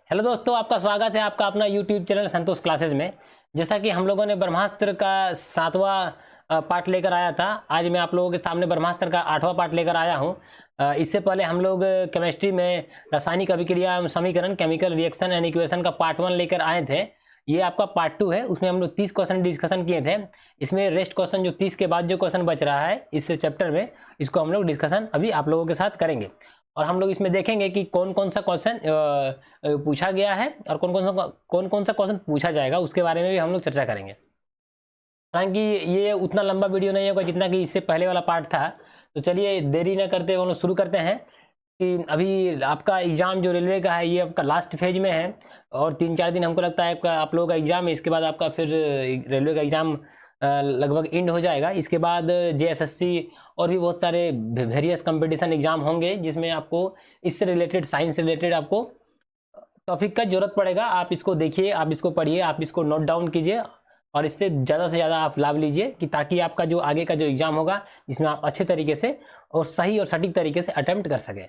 Hello दोस्तों, आपका स्वागत है आपका अपना यूट्यूब चैनल संतोष क्लासेस में। जैसा कि हम लोगों ने ब्रह्मास्त्र का 7वां पार्ट लेकर आया था, आज मैं आप लोगों के सामने ब्रह्मास्त्र का 8वां पार्ट लेकर आया हूं। इससे पहले हम लोग केमिस्ट्री में रासायनिक अभिक्रिया समीकरण केमिकल रिएक्शन एंड इक्वेशन का पार्ट 1 लेकर आए थे। ये आपका पार्ट 2 है, उसमें हम लोग 30 क्वेश्चन डिस्कशन किए थे। इसमें रेस्ट क्वेश्चन जो 30 के बाद जो क्वेश्चन बच रहा है इस चैप्टर में, इसको हम लोग डिस्कशन अभी आप लोगों के साथ करेंगे। और हम लोग इसमें देखेंगे कि कौन कौन सा क्वेश्चन पूछा गया है और कौन कौन सा क्वेश्चन पूछा जाएगा, उसके बारे में भी हम लोग चर्चा करेंगे। हालांकि ये उतना लंबा वीडियो नहीं होगा जितना कि इससे पहले वाला पार्ट था। तो चलिए देरी न करते हम लोग शुरू करते हैं कि अभी आपका एग्ज़ाम जो रेलवे का है ये आपका लास्ट फेज में है और 3-4 दिन हमको लगता है आप लोगों का एग्ज़ाम है। इसके बाद आपका फिर रेलवे का एग्ज़ाम लगभग एंड हो जाएगा। इसके बाद जेएसएससी और भी बहुत सारे वेरियस कंपटीशन एग्जाम होंगे जिसमें आपको इससे रिलेटेड, साइंस से रिलेटेड आपको टॉपिक का जरूरत पड़ेगा। आप इसको देखिए, आप इसको पढ़िए, आप इसको नोट डाउन कीजिए और इससे ज़्यादा से ज़्यादा आप लाभ लीजिए कि ताकि आपका जो आगे का जो एग्ज़ाम होगा जिसमें आप अच्छे तरीके से और सही और सटीक तरीके से अटेम्प्ट कर सकें।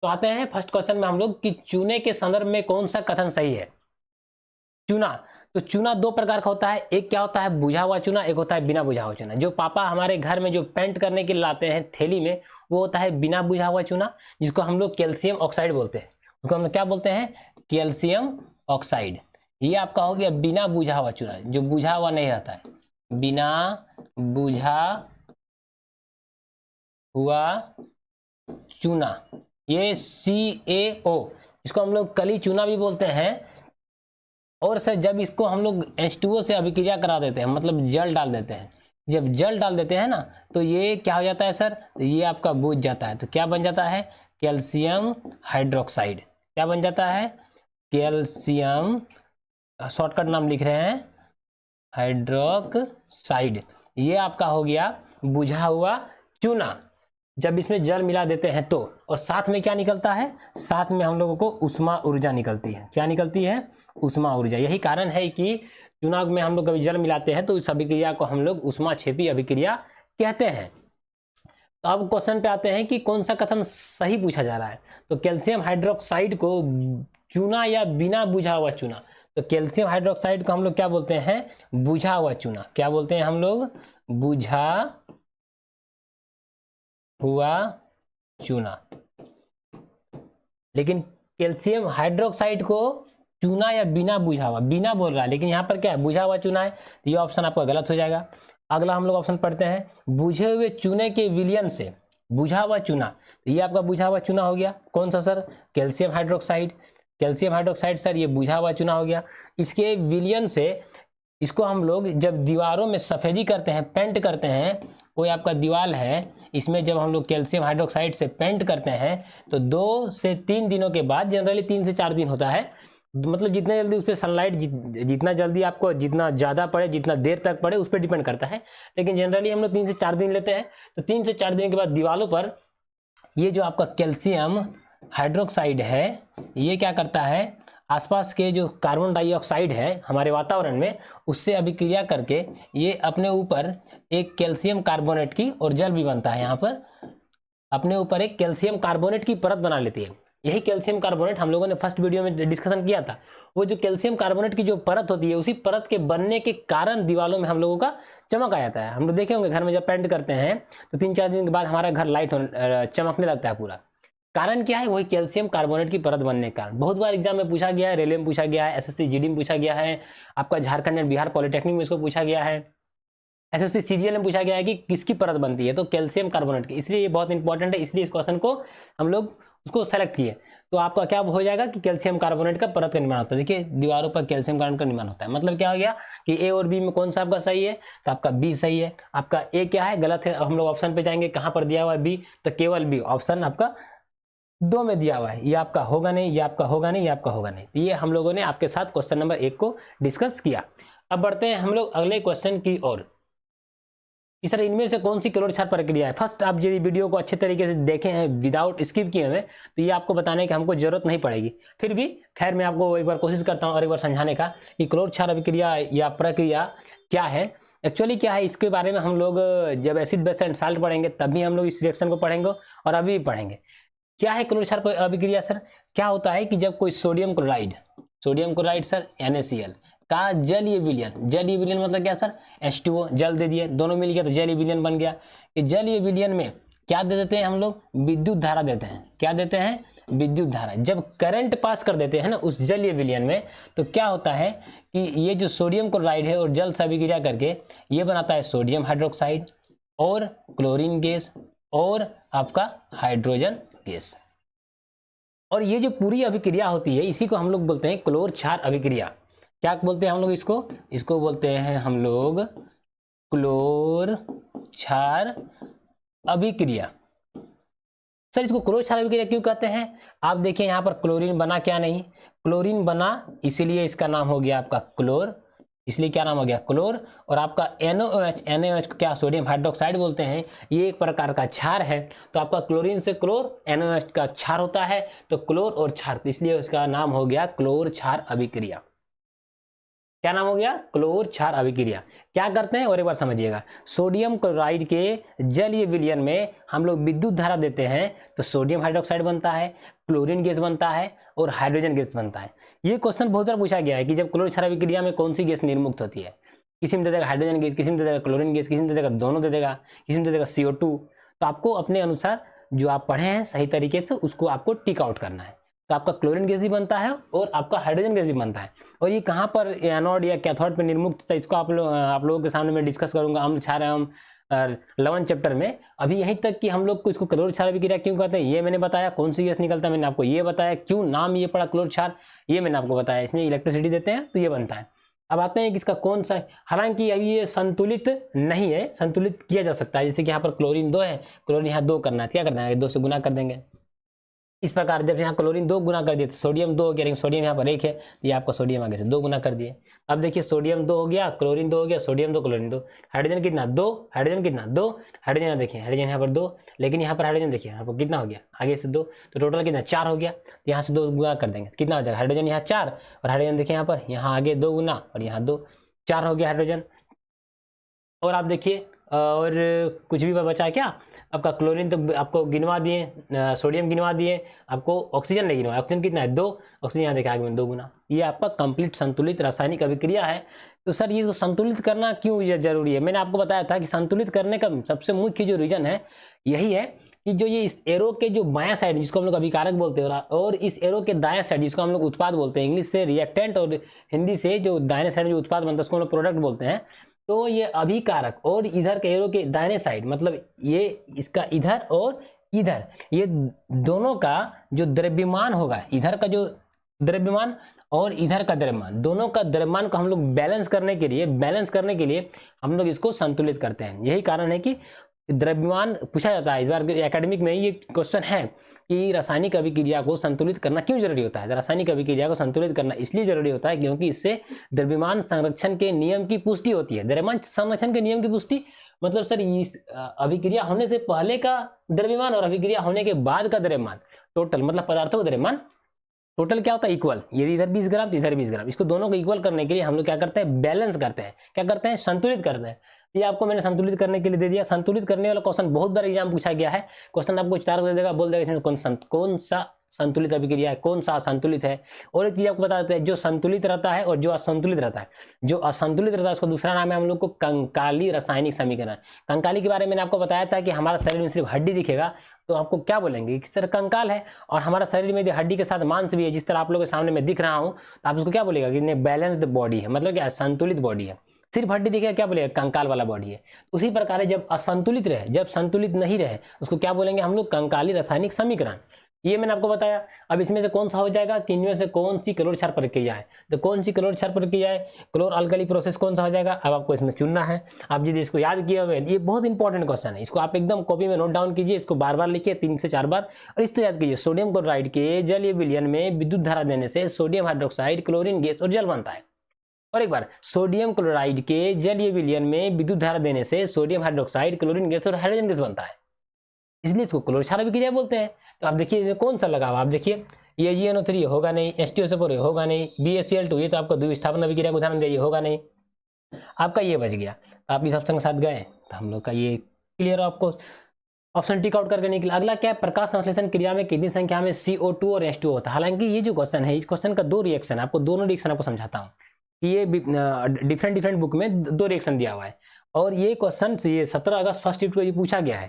तो आते हैं फर्स्ट क्वेश्चन में हम लोग कि चूने के संदर्भ में कौन सा कथन सही है। चूना, तो चूना दो प्रकार का होता है। एक क्या होता है, बुझा हुआ चूना, एक होता है बिना बुझा हुआ चूना। जो पापा हमारे घर में जो पेंट करने के लिए लाते हैं थैली में, वो होता है बिना बुझा हुआ चूना, जिसको हम लोग कैल्शियम ऑक्साइड बोलते हैं। उसको हम लोग क्या बोलते हैं, कैल्शियम ऑक्साइड। ये आपका हो गया बिना बुझा हुआ चूना, जो बुझा हुआ नहीं रहता है, बिना बुझा हुआ चूना। ये CaO, इसको हम लोग कली चूना भी बोलते हैं। और सर जब इसको हम लोग H2O से अभिक्रिया करा देते हैं, मतलब जल डाल देते हैं, जब जल डाल देते हैं ना, तो ये क्या हो जाता है सर, तो ये आपका बुझ जाता है। तो क्या बन जाता है, कैल्शियम हाइड्रोक्साइड। क्या बन जाता है, कैल्शियम, शॉर्टकट नाम लिख रहे हैं, हाइड्रोक्साइड। ये आपका हो गया बुझा हुआ चूना जब इसमें जल मिला देते हैं तो। और साथ में क्या निकलता है, साथ में हम लोगों को उष्मा ऊर्जा निकलती है। क्या निकलती है, उष्मा ऊर्जा। यही कारण है कि चूना में हम लोग कभी जल मिलाते हैं तो इस अभिक्रिया को हम लोग उष्माक्षेपी अभिक्रिया कहते हैं। तो अब क्वेश्चन पे आते हैं कि कौन सा कथन सही पूछा जा रहा है। तो कैल्शियम हाइड्रोक्साइड को चूना या बिना बुझा हुआ चूना, तो कैल्शियम हाइड्रोक्साइड को हम लोग क्या बोलते हैं, बुझा हुआ चूना। क्या बोलते हैं हम लोग, बुझा हुआ चूना। लेकिन कैल्शियम हाइड्रोक्साइड को चूना या बिना बुझा हुआ, बिना बोल रहा है, लेकिन यहाँ पर क्या है, बुझा हुआ चूना है। तो ये ऑप्शन आपका गलत हो जाएगा। अगला हम लोग ऑप्शन पढ़ते हैं, बुझे हुए चूने के विलयन से बुझा हुआ चूना। तो ये आपका बुझा हुआ चूना हो गया। कौन सा sir, calcium hydroxide. Calcium hydroxide sir ये बुझा हुआ चूना हो गया। इसके विलयन से, इसको हम लोग जब दीवारों में सफेदी करते हैं, पेंट करते हैं, कोई आपका दीवार है, इसमें जब हम लोग कैल्शियम हाइड्रोक्साइड से पेंट करते हैं तो 2 से 3 दिनों के बाद, जनरली 3 से 4 दिन होता है, मतलब जितने जल्दी उस पर सनलाइट जितना जल्दी आपको, जितना ज़्यादा पड़े, जितना देर तक पड़े, उस पर डिपेंड करता है। लेकिन जनरली हम लोग 3 से 4 दिन लेते हैं। तो 3 से 4 दिन के बाद दीवारों पर ये जो आपका कैल्शियम हाइड्रोक्साइड है, ये क्या करता है, आसपास के जो कार्बन डाइऑक्साइड है हमारे वातावरण में, उससे अभिक्रिया करके ये अपने ऊपर एक कैल्शियम कार्बोनेट की, और जल भी बनता है यहाँ पर, अपने ऊपर एक कैल्शियम कार्बोनेट की परत बना लेती है। यही कैल्शियम कार्बोनेट हम लोगों ने फर्स्ट वीडियो में डिस्कशन किया था। वो जो कैल्शियम कार्बोनेट की जो परत होती है, उसी परत के बनने के कारण दीवालों में हम लोगों का चमक आ जाता है। हम लोग देखे होंगे घर में जब पेंट करते हैं तो 3-4 दिन के बाद हमारा घर लाइट चमकने लगता है पूरा। कारण क्या है, वही कैल्शियम कार्बोनेट की परत बनने के कारण। बहुत बार एग्जाम में पूछा गया है, रेलवे में पूछा गया है, SSC GD में पूछा गया है, आपका झारखंड एंड बिहार पॉलिटेक्निक में इसको पूछा गया है, SSC CGL में पूछा गया है कि किसकी परत बनती है, तो कैल्शियम कार्बोनेट की। इसलिए ये बहुत इंपॉर्टेंट है, इसलिए इस क्वेश्चन को हम लोग उसको सेलेक्ट किए। तो आपका क्या हो जाएगा कि कैल्शियम कार्बोनेट का परत का निर्माण होता है। देखिए दीवारों पर कैल्शियम कार्बोनेट का निर्माण होता है। मतलब क्या हो गया कि A और B में कौन सा आपका सही है, तो आपका B सही है। आपका A क्या है, गलत है। हम लोग ऑप्शन पे जाएंगे, कहाँ पर दिया हुआ है B, तो केवल B ऑप्शन आपका 2 में दिया हुआ है। ये आपका होगा नहीं, ये आपका होगा नहीं, ये आपका होगा नहीं। ये हम लोगों ने आपके साथ क्वेश्चन नंबर 1 को डिस्कस किया। अब बढ़ते हैं हम लोग अगले क्वेश्चन की ओर। इस तरह इनमें से कौन सी क्लोरोक्षार प्रक्रिया है। फर्स्ट आप यदि वीडियो को अच्छे तरीके से देखे हैं विदाउट स्किप किए हुए, तो ये आपको बताने की हमको जरूरत नहीं पड़ेगी। फिर भी खैर मैं आपको एक बार कोशिश करता हूँ और एक बार समझाने का कि क्लोरोक्षार अभिक्रिया या प्रक्रिया क्या है, एक्चुअली क्या है। इसके बारे में हम लोग जब एसिड बेस एंड साल्ट पढ़ेंगे तब भी हम लोग इस रिएक्शन को पढ़ेंगे और अभी भी पढ़ेंगे। क्या है क्लोरोक्षार अभिक्रिया सर, क्या होता है कि जब कोई sodium chloride sodium chloride sir NaCl का जलीय विलयन, जलीय विलयन मतलब क्या सर, H2O जल दे दिए, दोनों मिल गया तो जलीय विलयन बन गया। कि जलीय विलयन में क्या दे देते हैं हम लोग, विद्युत धारा देते हैं। क्या देते हैं, विद्युत धारा। जब करंट पास कर देते हैं ना उस जलीय विलयन में, तो क्या होता है कि ये जो सोडियम क्लोराइड है और जल से अभिक्रिया करके ये बनाता है सोडियम हाइड्रोक्साइड और क्लोरीन गैस और आपका हाइड्रोजन गैस। और ये जो पूरी अभिक्रिया होती है इसी को हम लोग बोलते हैं क्लोर क्षार अभिक्रिया। क्या बोलते हैं हम लोग इसको, इसको बोलते हैं हम लोग क्लोर क्षार अभिक्रिया। सर इसको क्लोर क्षार अभिक्रिया क्यों कहते हैं, आप देखिए यहाँ पर क्लोरीन बना क्या नहीं, क्लोरीन बना इसीलिए इसका नाम हो गया आपका क्लोर, इसलिए क्या नाम हो गया क्लोर। और आपका NaOH, NaOH को क्या सोडियम हाइड्रोक्साइड बोलते हैं, ये एक प्रकार का क्षार है। तो आपका क्लोरीन से क्लोर, NaOH का क्षार होता है, तो क्लोर और क्षार, इसलिए उसका नाम हो गया क्लोर क्षार अभिक्रिया। क्या नाम हो गया, क्लोर क्षार अभिक्रिया। क्या करते हैं और एक बार समझिएगा, सोडियम क्लोराइड के जलीय विलयन में हम लोग विद्युत धारा देते हैं तो सोडियम हाइड्रोक्साइड बनता है, क्लोरीन गैस बनता है और हाइड्रोजन गैस बनता है। ये क्वेश्चन बहुत बार पूछा गया है कि जब क्लोर क्षार अभिक्रिया में कौन सी गैस निर्मुक्त होती है, किसी में दे देगा हाइड्रोजन गैस, किसी में दे देगा क्लोरीन गैस, किसी में दे देगा दोनों दे देगा, किसी में दे देगा CO2। तो आपको अपने अनुसार जो आप पढ़े हैं सही तरीके से उसको आपको टिक आउट करना है। तो आपका क्लोरीन गैस भी बनता है और आपका हाइड्रोजन गैस भी बनता है। और ये कहाँ पर एनोड या कैथोड पर निर्मुक्त था, इसको आप लोगों के सामने मैं डिस्कस करूंगा अम्ल क्षार एवं लवण चैप्टर में। अभी यहीं तक कि हम लोग को इसको क्लोर क्षार अभिक्रिया क्यों कहते हैं ये मैंने बताया, कौन सी गैस निकलता है मैंने आपको ये बताया, क्यों नाम ये पड़ा क्लोर क्षार ये मैंने आपको बताया। इसमें इलेक्ट्रिसिटी देते हैं तो ये बनता है। अब आते हैं कि इसका कौन सा, हालांकि अभी ये संतुलित नहीं है, संतुलित किया जा सकता है। जैसे कि यहाँ पर क्लोरीन 2 है, क्लोरीन यहाँ 2 करना है, क्या करना है 2 से गुना कर देंगे। इस प्रकार जब यहाँ क्लोरीन 2 गुना कर दिए तो सोडियम 2 हो गया, लेकिन सोडियम यहाँ पर 1 है, ये आपका सोडियम आगे से 2 गुना कर दिए। अब देखिए सोडियम 2 हो गया, क्लोरीन 2 हो गया, सोडियम 2 क्लोरीन 2, हाइड्रोजन कितना 2, हाइड्रोजन कितना 2, हाइड्रोजन देखिए हाइड्रोजन यहाँ पर 2, लेकिन यहाँ पर हाइड्रोजन देखिए यहाँ पर कितना हो गया आगे से 2, तो टोटल कितना 4 हो गया। यहाँ से 2 गुना कर देंगे कितना हो जाएगा, हाइड्रोजन यहाँ 4 और हाइड्रोजन देखिए यहाँ पर यहाँ आगे 2 गुना और यहाँ 2, 4 हो गया हाइड्रोजन। और आप देखिए और कुछ भी बचा क्या, आपका क्लोरीन तो आपको गिनवा दिए, सोडियम गिनवा दिए, आपको ऑक्सीजन नहीं गिनवा, ऑक्सीजन कितना है 2, ऑक्सीजन यहाँ देखा आगे में 2 गुना। ये आपका कंप्लीट संतुलित रासायनिक अभिक्रिया है। तो सर ये तो संतुलित करना क्यों जरूरी है, मैंने आपको बताया था कि संतुलित करने का सबसे मुख्य जो रीजन है यही है कि जो ये इस एरो के जो बायां साइड जिसको हम लोग अभिकारक बोलते हैं और इस एरो के दायां साइड जिसको हम लोग उत्पाद बोलते हैं, इंग्लिश से रिएक्टेंट और हिंदी से जो दाहिने साइड जो उत्पाद बनता है उसको हम लोग प्रोडक्ट बोलते हैं। तो ये अभिकारक और इधर के एरो के दाहिने साइड मतलब ये इसका इधर और इधर, ये दोनों का जो द्रव्यमान होगा, इधर का जो द्रव्यमान और इधर का द्रव्यमान, दोनों का द्रव्यमान को हम लोग बैलेंस करने के लिए हम लोग इसको संतुलित करते हैं। यही कारण है कि द्रव्यमान पूछा जाता है, इस बार एकेडमिक में ये क्वेश्चन है कि रासायनिक अभिक्रिया को संतुलित करना क्यों जरूरी होता है। रासायनिक अभिक्रिया को संतुलित करना इसलिए जरूरी होता है क्योंकि इससे द्रव्यमान संरक्षण के नियम की पुष्टि होती है। द्रव्यमान संरक्षण के नियम की पुष्टि मतलब सर इस अभिक्रिया होने से पहले का द्रव्यमान और अभिक्रिया होने के बाद का द्रव्यमान टोटल मतलब पदार्थों का द्रव्यमान टोटल क्या होता है इक्वल, यदि इधर 20 ग्राम इधर 20 ग्राम, इसको दोनों को इक्वल करने के लिए हम लोग क्या करते हैं बैलेंस करते हैं, क्या करते हैं संतुलित करते हैं। ये आपको मैंने संतुलित करने के लिए दे दिया। संतुलित करने वाला क्वेश्चन बहुत बार एग्जाम पूछा गया है, क्वेश्चन आपको 4 दे देगा, बोल देगा इसमें कौन सा संतुलित अभिक्रिया है, कौन सा असंतुलित है। और एक चीज आपको बता देते हैं, जो संतुलित रहता है और जो असंतुलित रहता है, जो असंतुलित रहता है उसका दूसरा नाम है हम लोग को कंकाली रासायनिक समीकरण। कंकाली के बारे में मैंने आपको बताया था कि हमारा शरीर में सिर्फ हड्डी दिखेगा तो आपको क्या बोलेंगे कि सर कंकाल है, और हमारा शरीर में हड्डी के साथ मांस भी है, जिस तरह आप लोगों के सामने मैं दिख रहा हूं, तो आप उसको क्या बोलेगा कि बैलेंस्ड बॉडी है, मतलब क्या संतुलित बॉडी है। सिर्फ हड्डी दिखेगा क्या बोलेगा कंकाल वाला बॉडी है। उसी प्रकार जब असंतुलित रहे, जब संतुलित नहीं रहे उसको क्या बोलेंगे हम लोग कंकाली रासायनिक समीकरण। ये मैंने आपको बताया। अब इसमें से कौन सा हो जाएगा कि इनमें से कौन सी क्लोर क्षार प्रक्रिया है, तो कौन सी क्लोर क्षार प्रक्रिया है, क्लोर अल्कली प्रोसेस कौन सा हो जाएगा। अब आपको इसमें चुनना है। आप यदि इसको याद किए हुए, ये बहुत इंपॉर्टेंट क्वेश्चन है, इसको आप एकदम कॉपी में नोट डाउन कीजिए, इसको बार बार लिखिए 3 से 4 बार, और इस तरह याद कीजिए सोडियम क्लोराइड के जलीय विलयन में विद्युत धारा देने से सोडियम हाइड्रोक्साइड क्लोरीन गैस और जल बनता है। और एक बार सोडियम क्लोराइड के जलीय विलयन में विद्युत धारा देने से सोडियम हाइड्रोक्साइड क्लोरीन गैस और हाइड्रोजन गैस बनता है, इसलिए इसको क्लोर क्षार अभिक्रिया बोलते हैं। तो आप देखिए इसमें कौन सा लगा हुआ, आप देखिए ये GNO3 होगा नहीं, H2SO4 होगा नहीं, BaCl2 ये तो आपको द्विस्थापन अभिक्रिया का उदाहरण दिया, ये होगा नहीं, आपका ये बच गया। तो आप इस ऑप्शन के साथ गए तो हम लोग का ये क्लियर हो आपको। ऑप्शन टिक आउट करके निकला। अगला क्या है, प्रकाश संश्लेषण क्रिया में कितनी संख्या में CO2 और H2O होता है। हालांकि ये जो क्वेश्चन है, इस क्वेश्चन का दो रिएक्शन है, आपको दोनों रिएक्शन आपको समझाता हूँ कि ये डिफरेंट डिफरेंट बुक में दो रिएक्शन दिया हुआ है। और ये क्वेश्चन ये 17 अगस्त फर्स्ट शिफ्ट को ये पूछा गया है,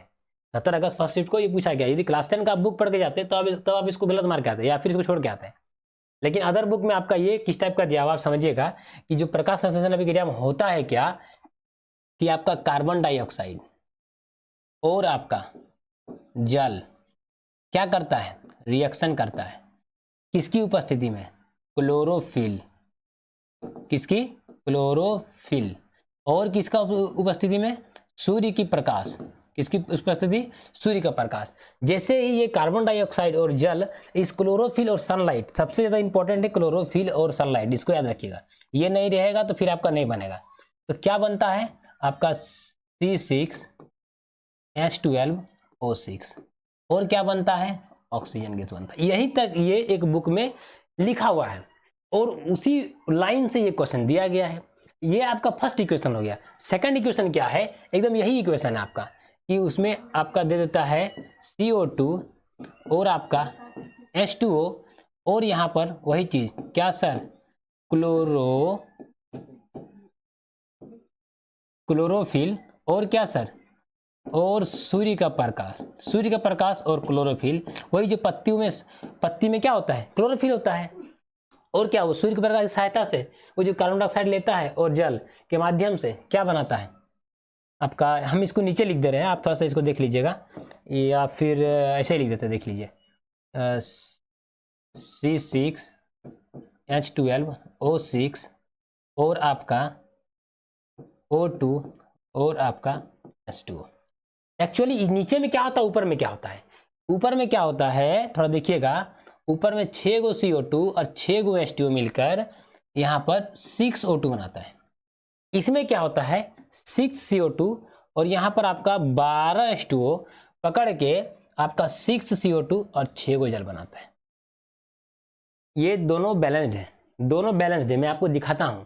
17 अगस्त फर्स्ट शिफ्ट को ये पूछा गया। यदि क्लास 10 का बुक पढ़ के जाते तो आप इसको गलत मार के आते या फिर इसको छोड़ के आते हैं। लेकिन अदर बुक में आपका ये किस टाइप का दिया हुआ, आप समझिएगा कि जो प्रकाश संश्लेषण अभिक्रिया में होता है क्या, कि आपका कार्बन डाइऑक्साइड और आपका जल क्या करता है, रिएक्शन करता है। किसकी उपस्थिति में, क्लोरोफिल, किसकी, क्लोरोफिल। और किसका उपस्थिति में, सूर्य की प्रकाश, किसकी उपस्थिति, सूर्य का प्रकाश। जैसे ही ये कार्बन डाइऑक्साइड और जल, इस क्लोरोफिल और सनलाइट, सबसे ज्यादा इंपॉर्टेंट है क्लोरोफिल और सनलाइट, इसको याद रखिएगा। ये नहीं रहेगा तो फिर आपका नहीं बनेगा। तो क्या बनता है आपका C6H12O6, और क्या बनता है, ऑक्सीजन गैस बनता है। यहीं तक ये एक बुक में लिखा हुआ है और उसी लाइन से ये क्वेश्चन दिया गया है। ये आपका फर्स्ट इक्वेशन हो गया। सेकंड इक्वेशन क्या है, एकदम यही इक्वेशन है आपका, कि उसमें आपका दे देता है CO2 और आपका H2O, और यहाँ पर वही चीज क्या सर, क्लोरोफिल और क्या सर, और सूर्य का प्रकाश। सूर्य का प्रकाश और क्लोरोफिल, वही जो पत्ती में क्या होता है, क्लोरोफिल होता है। और क्या, वो सूर्य के प्रकाश की सहायता से वो जो कार्बन डाइऑक्साइड लेता है और जल के माध्यम से क्या बनाता है आपका, हम इसको नीचे लिख दे रहे हैं, आप थोड़ा सा इसको देख लीजिएगा, या फिर ऐसे ही लिख देते हैं, देख लीजिए C6H12O6 और आपका O2 और आपका H2O। एक्चुअली नीचे में क्या होता है, ऊपर में क्या होता है, ऊपर में क्या होता है थोड़ा देखिएगा, ऊपर में 6 गो CO2 और 6 गो H2O मिलकर यहाँ पर 6O2 बनाता है। इसमें क्या होता है, 6 CO2 और यहाँ पर आपका 12 H2O पकड़ के आपका 6 CO2 और 6 गो जल बनाता है। ये दोनों बैलेंस्ड है, दोनों बैलेंस्ड है, मैं आपको दिखाता हूँ।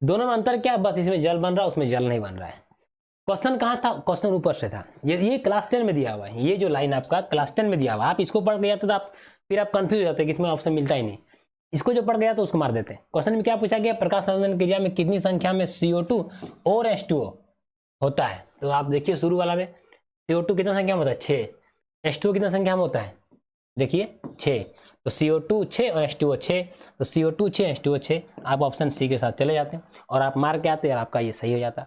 दोनों में अंतर क्या है, बस इसमें जल बन रहा है, उसमें जल नहीं बन रहा है। क्वेश्चन कहाँ था, क्वेश्चन ऊपर से था, ये क्लास 10 में दिया हुआ है। ये जो लाइन आपका क्लास 10 में दिया हुआ है, आप इसको पढ़ गया तो आप फिर आप कंफ्यूज हो जाते हैं कि इसमें ऑप्शन मिलता ही नहीं। इसको जो पढ़ गया तो उसको मार देते हैं। क्वेश्चन में क्या पूछा गया, प्रकाश संश्लेषण क्रिया में कितनी संख्या में CO2 और H2O होता है। तो आप देखिए शुरू वाला में CO2 कितना संख्या में होता है, 6, H2O कितना संख्या में होता है, देखिए 6, तो CO2 6 और H2O 6, तो CO2 6 H2O 6। आप ऑप्शन सी के साथ चले जाते हैं और आप मार के आते हैं, आपका ये सही हो जाता।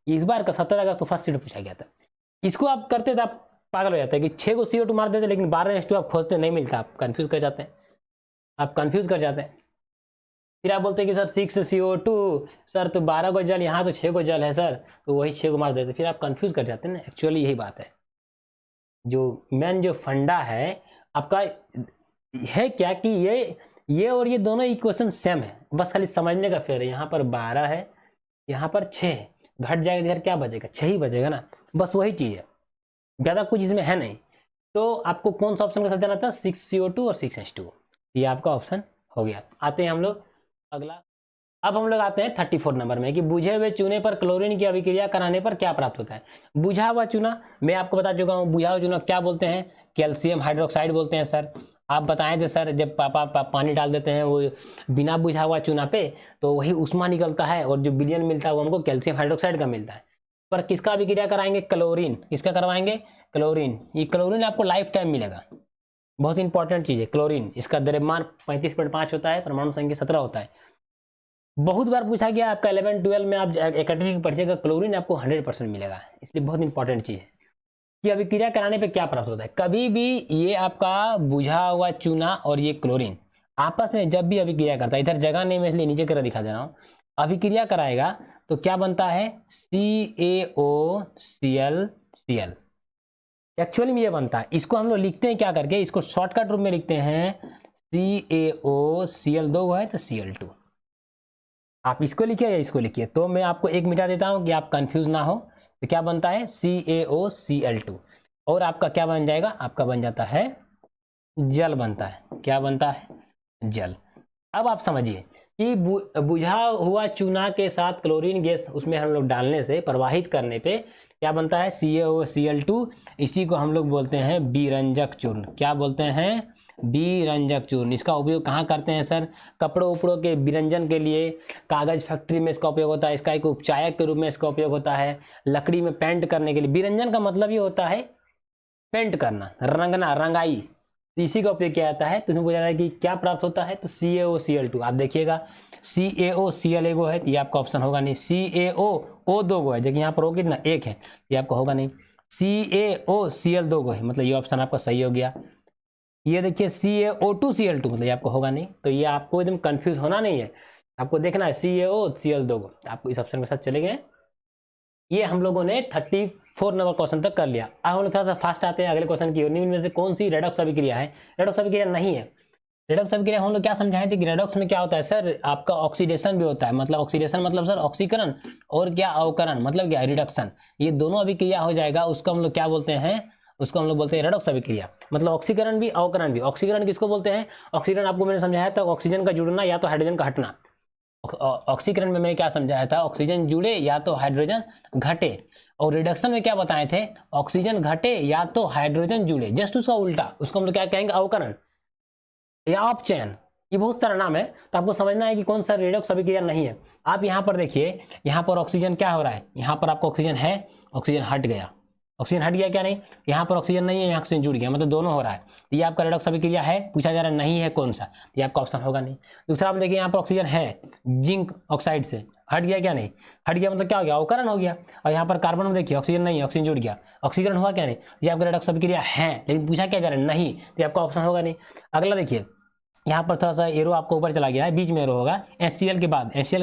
इस बार का 17 अगस्त तो फर्स्ट सीट पूछा गया था। इसको आप करते थे आप पागल हो जाते हैं कि 6 को CO2 मार देते, लेकिन 12 H2O आप खोजते नहीं मिलता, आप कंफ्यूज कर जाते हैं, आप कंफ्यूज कर जाते हैं। फिर आप बोलते हैं कि सर 6 CO2 सर, तो 12 को जल, यहाँ तो 6 को जल है सर, तो वही 6 को मार देते, फिर आप कंफ्यूज कर जाते हैं ना। एक्चुअली यही बात है, जो मेन जो फंडा है आपका है क्या, कि ये और ये दोनों इक्वेशन सेम है, बस खाली समझने का फेर है। यहाँ पर 12 है, यहाँ पर 6 है, घट जाएगा इधर, क्या बचेगा, 6 ही बचेगा ना, बस वही चीज है, ज्यादा कुछ इसमें है नहीं। तो आपको कौन सा ऑप्शन का साथ जाना था, 6 CO2 और 6 H2O, ये आपका ऑप्शन हो गया। आते हैं हम लोग अगला, अब हम लोग आते हैं 34 नंबर में, कि बुझे हुए चूने पर क्लोरीन की अभिक्रिया कराने पर क्या प्राप्त होता है। बुझा हुआ चूना, मैं आपको बता चुका हूँ, बुझा हुआ चूना क्या बोलते हैं, कैल्शियम हाइड्रोक्साइड बोलते हैं सर। आप बताए थे सर, जब पापा पानी डाल देते हैं वो बिना बुझा हुआ चूना पे, तो वही उष्मा निकलता है और जो विलयन मिलता है वो हमको कैल्शियम हाइड्रोक्साइड का मिलता है। पर किसका अभिक्रिया कराएंगे, क्लोरीन, किसका करवाएंगे, क्लोरीन। ये क्लोरीन आपको लाइफ टाइम मिलेगा, बहुत इंपॉर्टेंट चीज है क्लोरीन। इसका द्रव्यमान 35.5 होता है, परमाणु संख्या 17 होता है। बहुत बार पूछा गया आपका 11-12 में, आप एकेडमिक में पढ़िएगा, क्लोरीन आपको 100% मिलेगा, इसलिए बहुत इंपॉर्टेंट चीज है कि अभिक्रिया कराने पे क्या प्राप्त होता है। कभी भी ये आपका बुझा हुआ चूना और ये क्लोरीन आपस में जब भी अभिक्रिया करता है, इधर जगह नहीं मैं इसलिए नीचे कर दिखा दे रहा हूँ, अभिक्रिया कराएगा तो क्या बनता है, CaOCl। एक्चुअली में ये बनता है, इसको हम लोग लिखते हैं क्या करके, इसको शॉर्टकट रूप में लिखते हैं CaOCl, 2 है तो Cl2। आप इसको लिखिए या इसको लिखिए, तो मैं आपको एक मिटा देता हूं कि आप कंफ्यूज ना हो। तो क्या बनता है, CaOCl2, और आपका क्या बन जाएगा, आपका बन जाता है जल बनता है। क्या बनता है, जल। अब आप समझिए कि बुझा हुआ चूना के साथ क्लोरीन गैस उसमें हम लोग डालने से, प्रवाहित करने पे क्या बनता है, CaOCl2 इसी को हम लोग बोलते हैं बीरंजक चूर्ण। क्या बोलते हैं? बीरंजक चूर्ण। इसका उपयोग कहाँ करते हैं सर? कपड़ों उपड़ों के विरंजन के लिए, कागज फैक्ट्री में इसका उपयोग होता है, इसका एक उपचायक के रूप में इसका उपयोग होता है, लकड़ी में पेंट करने के लिए। विरंजन का मतलब ये होता है पेंट करना, रंगना, रंगाई। तो इसी का उपयोग किया जाता है। तो इसमें पूछा जाता है कि क्या प्राप्त होता है, तो CaOCl2। आप देखिएगा CaOCl एगो है, तो ये आपका ऑप्शन होगा नहीं। CaO O दो गो है, देखिए यहाँ पर O कितना, एक है, ये आपका होगा नहीं। CaOCl दो गो है, मतलब ये ऑप्शन आपका सही हो गया। ये देखिए CaO2Cl2, मतलब ये आपको होगा नहीं। तो ये आपको एकदम कंफ्यूज होना नहीं है, आपको देखना है CaOCl दो गो, आपको इस ऑप्शन के साथ चले गए। ये हम लोगों ने 34 नंबर क्वेश्चन तक कर लिया। अब हम लोग थोड़ा सा फास्ट आते हैं अगले क्वेश्चन की ओर। निम्न में से कौन सी रेडॉक्स अभिक्रिया है? रेडॉक्स अभिक्रिया नहीं है। रेडॉक्स अभिक्रिया हम लोग क्या समझाए थे कि रेडॉक्स में क्या होता है सर, आपका ऑक्सीडेशन भी होता है। मतलब ऑक्सीडेशन मतलब सर ऑक्सीकरण, और क्या अवकरण मतलब क्या रिडक्शन, ये दोनों अभिक्रिया हो जाएगा। उसको हम लोग क्या बोलते हैं? उसको हम लोग बोलते हैं रेडॉक्स अभिक्रिया। मतलब ऑक्सीकरण भी अवकरण भी। ऑक्सीकरण किसको बोलते हैं? ऑक्सीकरण आपको मैंने समझाया था ऑक्सीजन का जुड़ना या तो हाइड्रोजन का हटना। ऑक्सीकरण में मैंने क्या समझाया था? ऑक्सीजन जुड़े या तो हाइड्रोजन घटे। और रिडक्शन में क्या बताए थे? ऑक्सीजन घटे या तो हाइड्रोजन जुड़े, जस्ट उसका उल्टा। उसको हम लोग क्या कहेंगे? अवकरण या अपचयन। ये बहुत सारा नाम है, तो आपको समझना है कि कौन सा रेडॉक्स अभिक्रिया नहीं है। आप यहाँ पर देखिए, यहाँ पर ऑक्सीजन क्या हो रहा है, यहाँ पर आपको ऑक्सीजन है, ऑक्सीजन हट गया। ऑक्सीजन हट गया क्या? नहीं, यहाँ पर ऑक्सीजन नहीं है, यहाँ ऑक्सीजन जुड़ गया, मतलब दोनों हो रहा है। ये आपका रेडॉक्स अभिक्रिया है। पूछा जा रहा है नहीं है कौन सा, ये आपका ऑप्शन होगा नहीं। दूसरा आप देखिए, यहाँ पर ऑक्सीजन है जिंक ऑक्साइड से, हट गया क्या? नहीं हट गया, मतलब क्या हो गया? अवकरण हो गया। और यहाँ पर कार्बन में देखिए ऑक्सीजन नहीं है, ऑक्सीजन जुड़ गया, ऑक्सीकरण हुआ क्या? नहीं। ये आपका रेडॉक्स अभिक्रिया है, लेकिन पूछा क्या जा रहा है? नहीं, तो आपका ऑप्शन होगा नहीं। अगला देखिए, यहाँ पर थोड़ा सा एरो आपको ऊपर चला गया है, बीच में एरो होगा, HCl के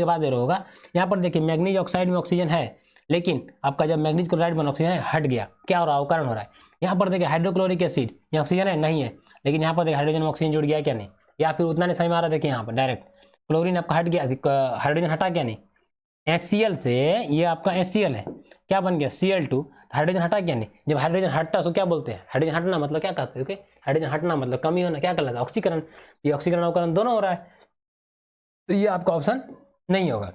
बाद एरो होगा। यहाँ पर देखिए मैग्नीज ऑक्साइड में ऑक्सीजन है, लेकिन आपका जब मैग्नीज क्लोराइड बना ऑक्सीजन है, हट गया, क्या हो रहा है? अवकरण हो रहा है। यहाँ पर देखिए हाइड्रोक्लोरिक एसिड, ये ऑक्सीजन है नहीं है, लेकिन यहाँ पर देखिए हाइड्रोजन में ऑक्सीजन जुड़ गया क्या? नहीं। या फिर उतना नहीं समझ में आ रहा, देखिए यहाँ पर डायरेक्ट क्लोरीन आपका हट गया, हाइड्रोजन हटा क्या? नहीं। HCl से ये आपका HCl है, क्या बन गया? Cl2, हाइड्रोजन हटा क्या? नहीं। जब हाइड्रोजन हटता है उसको क्या बोलते हैं? हाइड्रोजन हटना मतलब क्या कहते हैं? ओके, हाइड्रोजन हटना मतलब कमी होना, क्या कहलाता है? ऑक्सीकरण। ये ऑक्सीकरण अवकरण दोनों हो रहा है, तो ये आपका ऑप्शन नहीं होगा।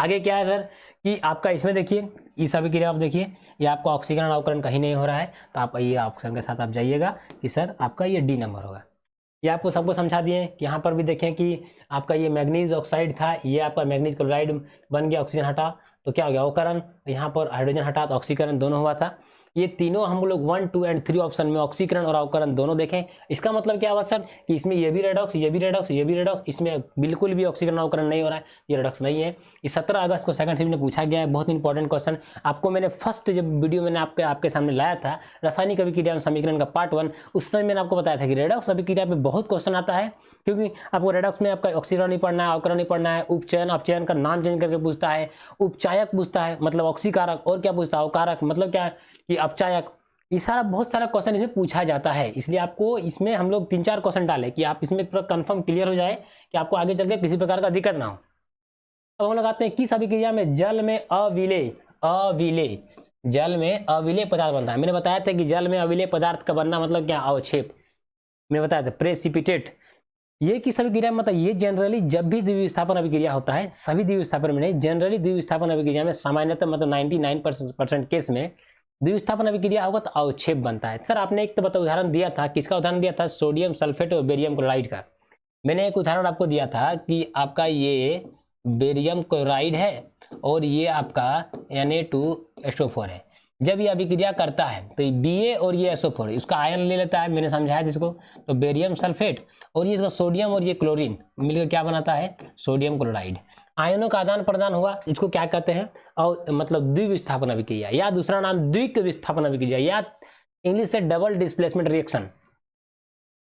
आगे क्या है सर कि आपका इसमें देखिए, इस अभिक्रिया आप देखिए, ये आपका ऑक्सीकरण अवकरण कहीं नहीं हो रहा है, तो आप ये ऑप्शन के साथ आप जाइएगा कि सर आपका ये D नंबर होगा। ये आपको सबको समझा दिए कि यहाँ पर भी देखें कि आपका ये मैग्नीज ऑक्साइड था, ये आपका मैग्नीज क्लोराइड बन गया, ऑक्सीजन हटा तो क्या हो गया? अवकरण। यहाँ पर हाइड्रोजन हटा तो ऑक्सीकरण, दोनों हुआ था। ये तीनों हम लोग 1, 2 और 3 ऑप्शन में ऑक्सीकरण और अवकरण दोनों देखें। इसका मतलब क्या हुआ सर कि इसमें ये भी रेडॉक्स, ये भी रेडॉक्स, ये भी रेडॉक्स, इसमें बिल्कुल भी ऑक्सीकरण अवकरण नहीं हो रहा है, ये रेडॉक्स नहीं है। ये 17 अगस्त को सेकंड शिफ्ट में पूछा गया है, बहुत इंपॉर्टेंट क्वेश्चन। आपको मैंने फर्स्ट जब वीडियो मैंने आपके सामने लाया था रासायनिक अभिक्रिया समीकरण का पार्ट 1, उस समय मैंने आपको बताया था कि रेडॉक्स अभिक्रिया पे बहुत क्वेश्चन आता है, क्योंकि आपको रेडॉक्स में आपका ऑक्सीकरण नहीं पढ़ना है, अवकरण नहीं पढ़ना है, उपचयन अपचयन का नाम चेंज करके पूछता है, उपचायक पूछता है मतलब ऑक्सीकारक, और क्या पूछता है? अवकारक मतलब क्या कि अपचायक। ये सारा बहुत सारा क्वेश्चन इसमें पूछा जाता है, इसलिए आपको इसमें हम लोग 3-4 क्वेश्चन डाले कि आप इसमें पूरा कंफर्म क्लियर हो जाए कि आपको आगे चल के किसी प्रकार का दिक्कत ना हो। अब हम लोग आते हैं किस अभिक्रिया में जल में अविलेय जल में अविलेय पदार्थ बनता है। मैंने बताया था कि जल में अविलेय पदार्थ का बनना मतलब क्या? अवक्षेप। मैंने बताया था प्रेसिपिटेट। ये किस अभिक्रिया में? मतलब ये जनरली जब भी द्विविस्थापन अभिक्रिया होता है, सभी द्विविस्थापन में नहीं, जनरली द्विविस्थापन अभिक्रिया में सामान्यतः मतलब 99% केस में द्विविस्थापन अभिक्रिया होगा तो अवक्षेप बनता है। सर आपने एक तो बता उदाहरण दिया था, किसका उदाहरण दिया था? सोडियम सल्फेट और बेरियम क्लोराइड का। मैंने एक उदाहरण आपको दिया था कि आपका ये बेरियम क्लोराइड है और ये आपका Na2SO4 है। जब ये अभिक्रिया करता है तो Ba और ये SO4 इसका आयन ले लेता है, मैंने समझाया जिसको, तो बेरियम सल्फेट और ये इसका सोडियम और ये क्लोरीन मिलकर क्या बनाता है? Sodium chloride. आयनों का आदान प्रदान हुआ, इसको क्या कहते हैं? और मतलब द्विविस्थापन अभिक्रिया, या दूसरा नाम द्विक विस्थापन अभिक्रिया, या इंग्लिश से डबल डिस्प्लेसमेंट रिएक्शन।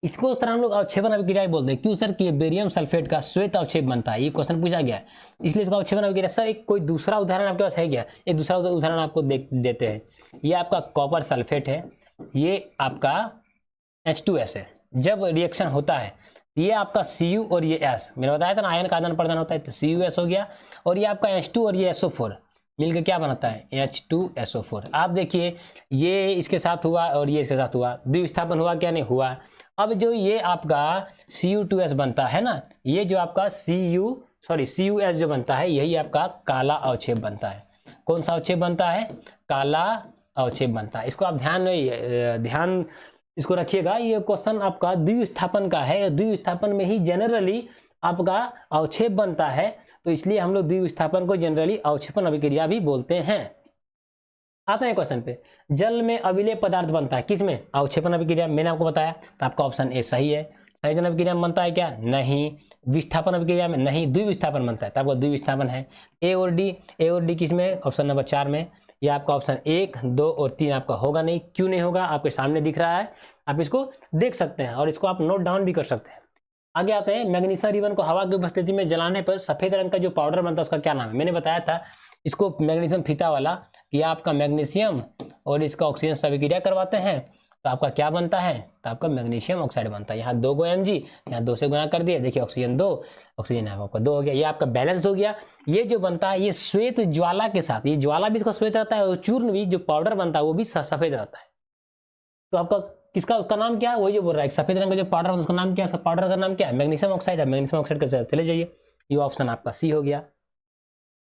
इसको सर हम लोग अवक्षेपण अभिक्रिया बोलते हैं। क्यों सर? कि बेरियम सल्फेट का श्वेत अवक्षेप बनता है, ये क्वेश्चन पूछा गया है, इसलिए इसका अवक्षेपण अभिक्रिया। सर एक कोई दूसरा उदाहरण आपके पास है क्या? एक दूसरा उदाहरण आपको देते हैं। ये आपका कॉपर सल्फेट है, ये आपका H2S है। जब रिएक्शन होता है ये आपका Cu और ये S, मैंने बताया था ना आयन का आदान प्रदान होता है, तो CuS हो गया, और ये आपका H2 और ये SO4 मिलकर क्या बनाता है? H2SO4। आप देखिए ये इसके साथ हुआ और ये इसके साथ हुआ, द्विविस्थापन हुआ क्या? नहीं हुआ। अब जो ये आपका Cu2S बनता है ना, ये जो आपका CuS जो बनता है, यही आपका काला अवक्षेप बनता है। कौन सा अवक्षेप बनता है? काला अवक्षेप बनता है। इसको आप ध्यान इसको रखिएगा। ये क्वेश्चन आपका द्विविस्थापन का है, द्विविस्थापन में ही जनरली आपका अवक्षेप बनता है, तो इसलिए हम लोग द्विविस्थापन को जनरली अवक्षेपण अभिक्रिया भी बोलते हैं। आते हैं क्वेश्चन पे, जल में अविलेय पदार्थ बनता है किसमें? अवक्षेपण अभिक्रिया। मैंने आपको बताया, तो आपका ऑप्शन ए सही है। संयोजन अभिक्रिया में बनता है क्या? नहीं। विस्थापन अभिक्रिया में नहीं, द्विविस्थापन बनता है, तो आपका द्विविस्थापन है। ए और डी किसमें? ऑप्शन नंबर 4 में। ये आपका ऑप्शन 1, 2 और 3 आपका होगा नहीं। क्यों नहीं होगा? आपके सामने दिख रहा है, आप इसको देख सकते हैं और इसको आप नोट डाउन भी कर सकते हैं। आगे आते हैं, मैग्नीशियम रिबन को हवा की उपस्थिति में जलाने पर सफेद रंग का जो पाउडर बनता है उसका क्या नाम है? मैंने बताया था इसको मैग्नीशियम फीता वाला, कि आपका मैग्नीशियम और इसका ऑक्सीजन से अभिक्रिया करवाते हैं तो आपका क्या बनता है? तो आपका मैग्नीशियम ऑक्साइड बनता है। यहाँ 2 mg, यहाँ 2 से गुना कर दिया, देखिए ऑक्सीजन 2, ऑक्सीजन यहाँ आपका 2 हो गया। ये आपका बैलेंस हो गया। ये जो बनता है ये श्वेत ज्वाला के साथ, ये ज्वाला भी इसका श्वेत रहता है और चूर्ण भी जो पाउडर बनता है वो भी सफेद रहता है। तो आपका किसका, उसका नाम क्या है? वही जो बोल रहा है सफेद रंग का जो पाउडर है उसका नाम क्या है? पाउडर का नाम क्या है? मैग्नीशियम ऑक्साइड है। मैग्नीशियम ऑक्साइड के साथ चले जाइए, ये ऑप्शन आपका सी हो गया।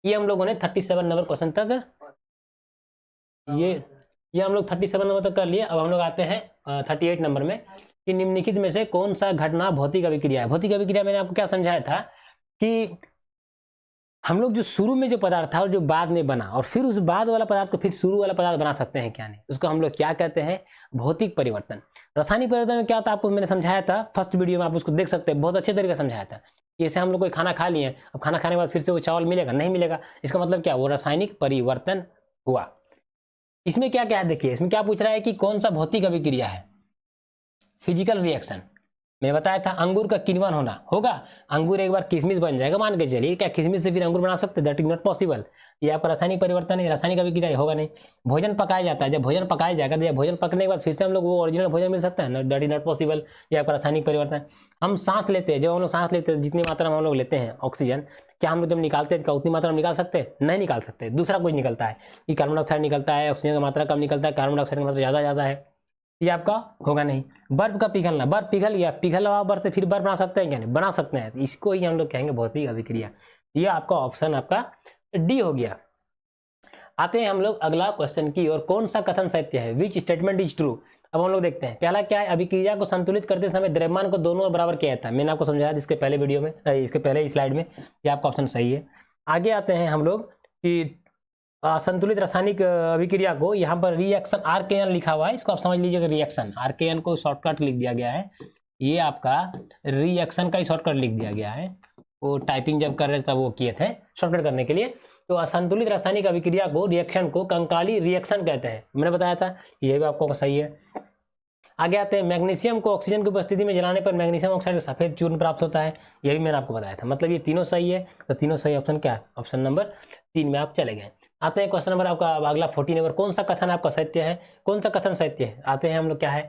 ये हम लोगों ने 37 नंबर क्वेश्चन तक ये हम लोग 37 नंबर तक कर लिए। अब हम लोग आते हैं 38 नंबर में, कि निम्नलिखित में से कौन सा घटना भौतिक अभिक्रिया है? भौतिक अभिक्रिया मैंने आपको क्या समझाया था कि हम लोग जो शुरू में जो पदार्थ था और जो बाद में बना और फिर उस बाद वाला पदार्थ को फिर शुरू वाला पदार्थ बना सकते हैं क्या? नहीं, उसको हम लोग क्या कहते हैं? भौतिक परिवर्तन। रासायनिक परिवर्तन में क्या था आपको मैंने समझाया था फर्स्ट वीडियो में, आप उसको देख सकते हैं, बहुत अच्छे तरीके से समझाया था। जैसे हम लोग कोई खाना खा लिए, अब खाना खाने के बाद फिर से वो चावल मिलेगा? नहीं मिलेगा। इसका मतलब क्या? वो रासायनिक परिवर्तन हुआ। इसमें क्या क्या है देखिए, इसमें क्या पूछ रहा है कि कौन सा भौतिक अभिक्रिया है? Physical reaction. मैंने बताया था अंगूर का किण्वन होना होगा, अंगूर एक बार किशमिश बन जाएगा मान के चलिए, क्या किशमिश से फिर अंगूर बना सकते? That is not possible. ये आपका रासायनिक परिवर्तन है, रासायनिक अभिक्रिया होगा नहीं। भोजन पकाया जाता है, जब भोजन पकाया जाएगा तो भोजन पकने के बाद फिर से हम लोग वो ओरिजिनल भोजन मिल सकता है? That is not possible. ये आपका रासायनिक परिवर्तन। हम सांस लेते हैं, जब हम लोग सांस लेते हैं जितनी मात्रा में हम लोग लेते हैं ऑक्सीजन, क्या हम लोग जब निकालते हैं क्या उतनी मात्रा में निकाल सकते हैं? नहीं निकाल सकते। दूसरा कुछ निकलता है कि कार्बन डाइऑक्साइड निकलता है, ऑक्सीजन की मात्रा कम निकलता है, कार्बन डाइऑक्साइड की मात्रा ज़्यादा है। ये आपका होगा नहीं। बर्फ का पिघलना, बर्फ पिघल गया, पिघला हुआ बर्फ से फिर बर्फ बना सकते हैं क्या? नहीं बना सकते हैं। इसको ही हम लोग कहेंगे भौतिक अभिक्रिया। ये आपका ऑप्शन आपका डी हो गया। आते हैं हम लोग अगला क्वेश्चन की और, कौन सा कथन सत्य है? Which statement is true? अब हम लोग देखते हैं पहला क्या है, अभिक्रिया को संतुलित करते समय द्रव्यमान को दोनों बराबर किया था। मैंने आपको समझाया इसके पहले वीडियो में, इसके पहले स्लाइड में। ये आपका ऑप्शन सही है। आगे आते हैं हम लोग कि संतुलित रासायनिक अभिक्रिया को, यहाँ पर रिएक्शन RKN लिखा हुआ है, इसको आप समझ लीजिएगा। रिएक्शन RKN को शॉर्टकट लिख दिया गया है, ये आपका रिएक्शन का ही शॉर्टकट लिख दिया गया है। वो टाइपिंग जब कर रहे तब वो किए थे शॉर्टकट करने के लिए। तो असंतुलित रासायनिक अभिक्रिया को, रिएक्शन को कंकाली रिएक्शन कहते हैं, मैंने बताया था, ये भी आपको सही है। आगे आते हैं, मैग्नीशियम को ऑक्सीजन की उपस्थिति में जलाने पर मैग्नीशियम ऑक्साइड का सफेद चूर्ण प्राप्त होता है, ये भी मैंने आपको बताया था। मतलब ये तीनों सही है, तो तीनों सही ऑप्शन क्या है? ऑप्शन नंबर 3 में आप चले गए। आते हैं क्वेश्चन नंबर आपका अगला 40 नंबर, कौन सा कथन आपका सत्य है? कौन सा कथन सत्य है? आते हैं हम लोग क्या है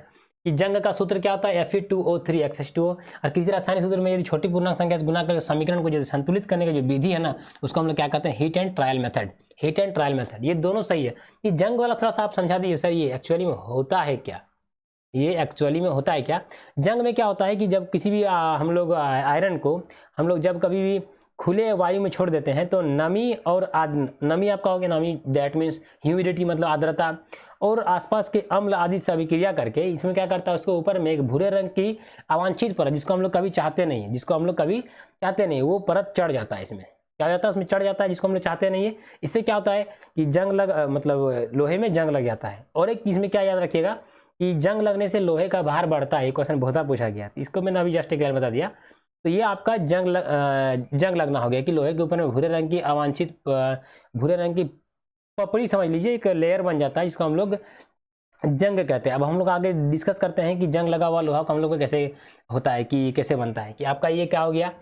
कि जंग का सूत्र क्या होता है? Fe2O3 H2O। और किसी रासायनिक सूत्र में यदि छोटी पूर्णांक संख्या से गुना करके समीकरण को जो संतुलित करने का जो विधि है ना, उसको हम लोग क्या कहते हैं? Heat and trial method. Heat and trial method, ये दोनों सही है। कि जंग वाला थोड़ा सा आप समझा दीजिए सर, ये एक्चुअली में होता है क्या? ये एक्चुअली में होता है क्या? जंग में क्या होता है कि जब किसी भी हम लोग आयरन को हम लोग जब कभी भी खुले वायु में छोड़ देते हैं तो नमी और नमी आपका हो गया, नमी दैट मीन्स ह्यूमिडिटी मतलब आर्द्रता, और आसपास के अम्ल आदि से अभिक्रिया करके इसमें क्या करता है, उसके ऊपर में एक भूरे रंग की अवांछित परत, जिसको हम लोग कभी चाहते नहीं, वो परत चढ़ जाता है। इसमें क्या हो जाता है? उसमें चढ़ जाता है, जिसको हम लोग चाहते नहीं है। इससे क्या होता है कि मतलब लोहे में जंग लग जाता है। और एक चीज़ में क्या याद रखिएगा कि जंग लगने से लोहे का भार बढ़ता है। क्वेश्चन बहुत पूछा गया, इसको मैंने अभी जस्ट क्लियर बता दिया। तो ये आपका जंग लगना हो गया कि लोहे के ऊपर में भूरे रंग की अवांछित भूरे रंग की पपड़ी समझ लीजिए, एक लेयर बन जाता है, जिसको हम लोग जंग कहते हैं। अब हम लोग आगे डिस्कस करते हैं कि जंग लगा हुआ लोहा को हम लोग को कैसे होता है, कि कैसे बनता है। कि आपका ये क्या हो गया?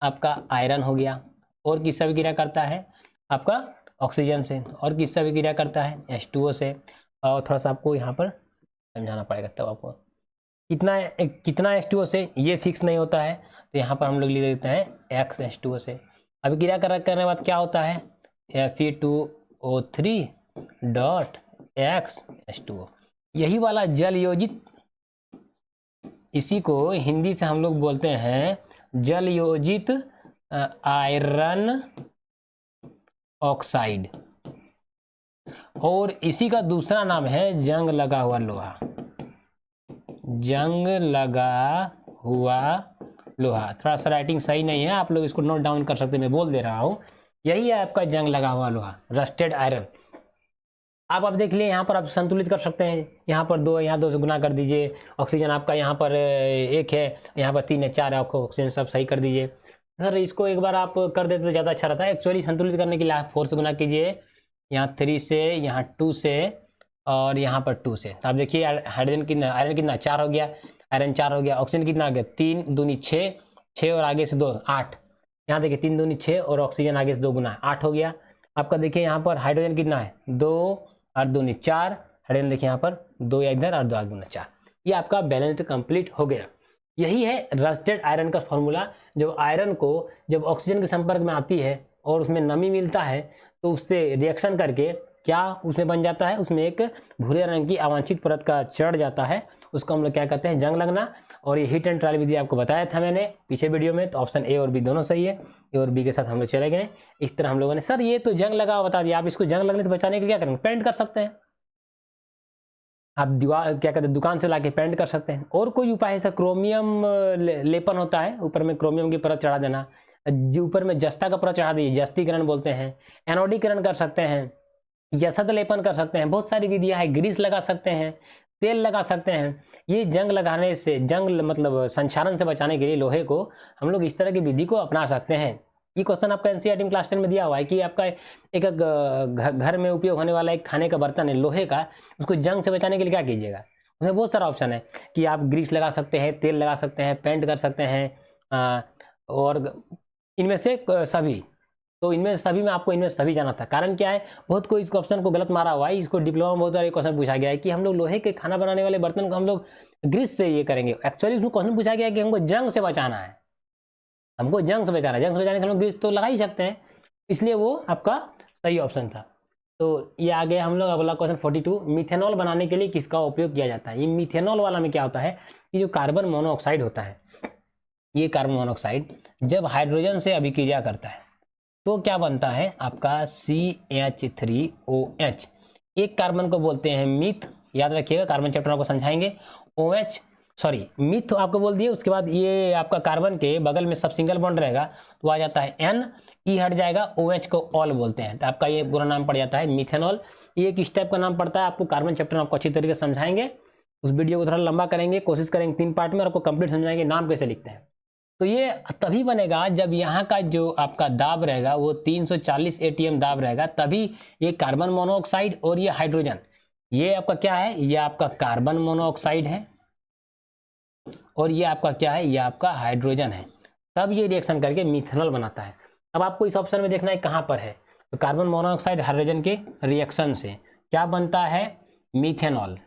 आपका आयरन हो गया। और किससे अभिक्रिया करता है? आपका ऑक्सीजन से। और किससे अभिक्रिया करता है? H2O से। और थोड़ा सा आपको यहाँ पर समझाना पड़ेगा तब आपको कितना H2O से ये फिक्स नहीं होता है, तो यहाँ पर हम लोग लिख देते हैं X H2O से। अभिक्रिया करने के बाद क्या होता है? Fe2O3 dot X H2O। यही वाला जल योजित, इसी को हिंदी से हम लोग बोलते हैं जल योजित आयरन ऑक्साइड। और इसी का दूसरा नाम है जंग लगा हुआ लोहा। जंग लगा हुआ लोहा। थोड़ा सा राइटिंग सही नहीं है, आप लोग इसको नोट डाउन कर सकते हैं, मैं बोल दे रहा हूँ। यही है आपका जंग लगा हुआ लोहा, रस्टेड आयरन। आप देख लिए यहाँ पर आप संतुलित कर सकते हैं। यहाँ पर 2 है, यहाँ 2 से गुना कर दीजिए। ऑक्सीजन आपका यहाँ पर 1 है, यहाँ पर 3 है, 4 है, आपको ऑक्सीजन सब सही कर दीजिए। सर इसको एक बार आप कर देते तो ज़्यादा अच्छा रहता है। एक्चुअली संतुलित करने के लिए आप 4 से गुना कीजिए, यहाँ 3 से, यहाँ 2 से और यहाँ पर 2 से। तो आप देखिए हाइड्रोजन कितना, आयरन कितना 4 हो गया, आयरन 4 हो गया। ऑक्सीजन कितना आ गया 3 दूनी 6, 6 और आगे से 2 8। यहाँ देखिए 3 दूनी 6 और ऑक्सीजन आगे से 2 गुना 8 हो गया। आपका देखिए यहाँ पर हाइड्रोजन कितना है 2 और 2 4। हाइड्रोजन देखिए यहाँ पर 2 या इधर और 2 गुना 4। ये आपका बैलेंस कंप्लीट हो गया। यही है रस्टेड आयरन का फॉर्मूला। जब आयरन को जब ऑक्सीजन के संपर्क में आती है और उसमें नमी मिलता है तो उससे रिएक्शन करके क्या उसमें बन जाता है, उसमें एक भूरे रंग की अवांछित परत का चढ़ जाता है, उसको हम लोग क्या कहते हैं, जंग लगना। और ये हीट एंड ट्रायल विधि आपको बताया था मैंने पीछे वीडियो में, तो ऑप्शन ए और बी दोनों सही है। ए और बी के साथ हम लोग चले गए। इस तरह हम लोगों ने, सर ये तो जंग लगा बता दिया, आप इसको जंग लगने से बचाने के लिए क्या करेंगे, पेंट कर सकते हैं। आप दीवार क्या कहते हैं दुकान से लाके पेंट कर सकते हैं। और कोई उपाय है सर, क्रोमियम लेपन होता है, ऊपर में क्रोमियम की परत चढ़ा देना, ऊपर में जस्ता का परत चढ़ा दीजिए, जस्तीकरण बोलते हैं। एनोडीकरण कर सकते हैं, जसत लेपन कर सकते हैं, बहुत सारी विधियां है। ग्रीस लगा सकते हैं, तेल लगा सकते हैं। ये जंग लगाने से, जंग मतलब संक्षारण से बचाने के लिए लोहे को हम लोग इस तरह की विधि को अपना सकते हैं। ये क्वेश्चन आपका एनसीईआरटी में क्लास 10 में दिया हुआ है कि आपका एक घर में उपयोग होने वाला एक खाने का बर्तन है लोहे का, उसको जंग से बचाने के लिए क्या कीजिएगा। उसमें बहुत सारा ऑप्शन है कि आप ग्रीस लगा सकते हैं, तेल लगा सकते हैं, पेंट कर सकते हैं, और इनमें से सभी। तो इनमें सभी में आपको इनमें सभी जाना था। कारण क्या है, बहुत कोई इस क्वेश्चन को गलत मारा हुआ है। इसको डिप्लोमा में बहुत बार क्वेश्चन पूछा गया है कि हम लोग लोहे के खाना बनाने वाले बर्तन को हम लोग ग्रीस से ये करेंगे। एक्चुअली उसमें क्वेश्चन पूछा गया है कि हमको जंग से बचाना है, हमको जंग से बचाना है। जंग से बचाने के हम लोग ग्रीस तो लगा ही सकते हैं, इसलिए वो आपका सही ऑप्शन था। तो ये आ गया हम लोग अगला क्वेश्चन 42। मिथेनॉल बनाने के लिए किसका उपयोग किया जाता है। ये मिथेनॉल वाला में क्या होता है कि जो कार्बन मोनोऑक्साइड होता है, ये कार्बन मोनोऑक्साइड जब हाइड्रोजन से अभिक्रिया करता है तो क्या बनता है आपका CH3OH। एक कार्बन को बोलते हैं मिथ, याद रखिएगा, कार्बन चैप्टर आपको समझाएंगे। OH सॉरी मिथ आपको बोल दिए, उसके बाद ये आपका कार्बन के बगल में सब सिंगल बॉन्ड रहेगा तो आ जाता है N, E हट जाएगा, OH को ऑल बोलते हैं, तो आपका ये पूरा नाम पड़ जाता है मिथेनॉल। ये एक स्टेप का नाम पड़ता है। आपको कार्बन चैप्टर में आपको अच्छी तरीके से समझाएंगे, उस वीडियो को थोड़ा लंबा करेंगे, कोशिश करेंगे 3 पार्ट में, और आपको कंप्लीट समझाएंगे नाम कैसे लिखते हैं। तो ये तभी बनेगा जब यहाँ का जो आपका दाब रहेगा वो 340 ATM दाब रहेगा, तभी ये कार्बन मोनोऑक्साइड और ये हाइड्रोजन, ये आपका क्या है, ये आपका कार्बन मोनोऑक्साइड है और ये आपका क्या है, ये आपका हाइड्रोजन है, तब ये रिएक्शन करके मिथेनॉल बनाता है। अब आपको इस ऑप्शन में देखना है कहाँ पर है, तो कार्बन मोनोऑक्साइड हाइड्रोजन के रिएक्शन से क्या बनता है, मिथेनॉल।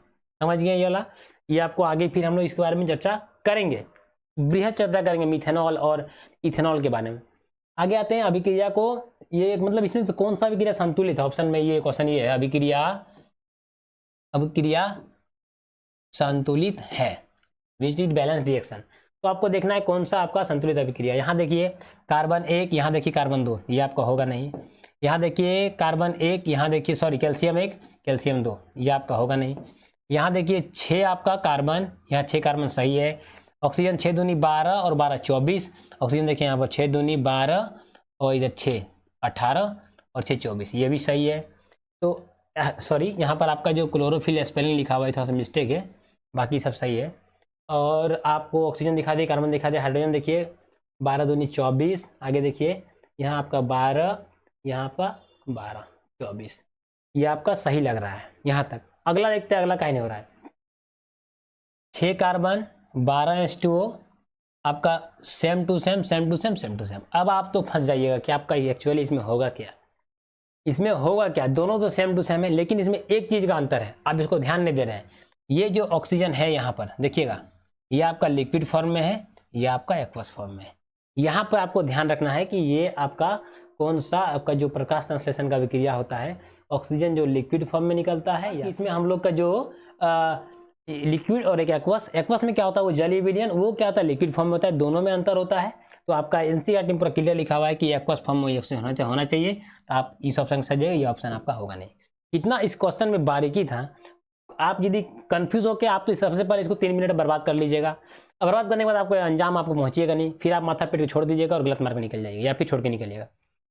समझ गए ये वाला। ये आपको आगे फिर हम लोग इसके बारे में चर्चा करेंगे, बृहद चर्चा करेंगे मिथेनॉल और इथेनॉल के बारे में। आगे आते हैं अभिक्रिया को। ये मतलब इसमें से कौन सा अभिक्रिया संतुलित है, ऑप्शन में ये क्वेश्चन ये है, अभिक्रिया संतुलित है, विच इज बैलेंस रिएक्शन। तो आपको देखना है कौन सा आपका संतुलित अभिक्रिया। यहाँ देखिए कार्बन 1, यहाँ देखिए कार्बन 2, ये आपका होगा नहीं। यहाँ देखिए कार्बन 1, यहाँ देखिए सॉरी कैल्शियम 1, कैल्शियम 2, ये आपका होगा नहीं। यहाँ देखिए 6 आपका कार्बन, यहाँ 6 कार्बन सही है। ऑक्सीजन 6 दूनी 12 और 12 24। ऑक्सीजन देखिए यहाँ पर 6 दूनी 12 और इधर 6 18 और 6 24, ये भी सही है। तो सॉरी यहाँ पर आपका जो क्लोरोफिल स्पेलिंग लिखा हुआ है थोड़ा सा मिस्टेक है, बाकी सब सही है। और आपको ऑक्सीजन दिखा दिए, कार्बन दिखा दिया, हाइड्रोजन देखिए 12 दूनी 24। आगे देखिए यहाँ आपका 12, यहाँ आपका 12 24, ये आपका सही लग रहा है यहाँ तक। अगला देखते हैं, अगला कहीं नहीं हो रहा है। 6 कार्बन 12 H2O आपका same to same, same to same, same to same. अब आप तो फंस जाइएगा कि आपका एक्चुअली इसमें होगा क्या, इसमें होगा क्या, दोनों तो सेम टू सेम है, लेकिन इसमें एक चीज का अंतर है, आप इसको ध्यान नहीं दे रहे हैं। ये जो ऑक्सीजन है यहाँ पर देखिएगा, ये आपका लिक्विड फॉर्म में है, ये आपका एक्वस फॉर्म में है। यहाँ पर आपको ध्यान रखना है कि ये आपका कौन सा आपका जो प्रकाश संश्लेषण का विक्रिया होता है, ऑक्सीजन जो लिक्विड फॉर्म में निकलता है, या इसमें हम लोग का जो लिक्विड और एक एक्वस, एक्वस में क्या होता है वो जलीय विलयन, वो क्या होता है लिक्विड फॉर्म में होता है, दोनों में अंतर होता है। तो आपका एनसीईआरटी में पूरा क्लियर लिखा हुआ है कि एक्वस फॉर्म में ऑक्सीजन होना चाहिए, तो आप इस ऑप्शन से जाइए, ये ऑप्शन आपका होगा नहीं। इतना इस क्वेश्चन में बारीकी था, आप यदि कंफ्यूज हो के आप तो सबसे पहले इसको 3 मिनट बर्बाद कर लीजिएगा। अब बर्बाद करने के बाद आपको अंजाम आपको पहुंचिएगा नहीं, फिर आप माथा पीट के छोड़ दीजिएगा और गलत मार्क निकल जाएगा या फिर छोड़ के निकलिएगा।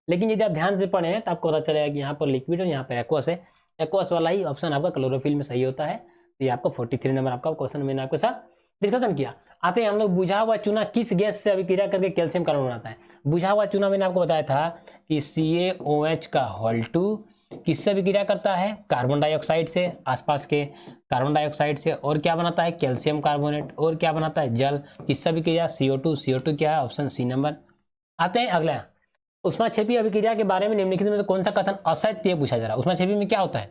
लेकिन यदि आप ध्यान से पढ़े हैं तो आपको पता चलेगा कि यहाँ पर लिक्विड और यहाँ पर एक्वस है, एक्वस वाला ही ऑप्शन आपका क्लोरोफिल में सही होता है। तो ये आपका 43 नंबर आपका क्वेश्चन मैंने आपके साथ डिस्कशन किया। आते हैं हम लोग, बुझा हुआ चूना किस गैस से अभिक्रिया करके कैल्शियम कार्बन बनाता है। बुझा हुआ चूना मैंने आपको बताया था कि CaOH का Hol2 किससे अभिक्रिया करता है, कार्बन डाइऑक्साइड से, आसपास के कार्बन डाइऑक्साइड से, और क्या बनाता है कैल्शियम कार्बोनेट, और क्या बनाता है जल, किससे अभिक्रिया CO2, CO2 क्या है ऑप्शन सी नंबर। आते हैं अगला, ऊष्माक्षेपी अभिक्रिया के बारे में निम्नलिखित में से कौन सा कथन असत्य पूछा जा रहा है। ऊष्माक्षेपी में क्या होता है,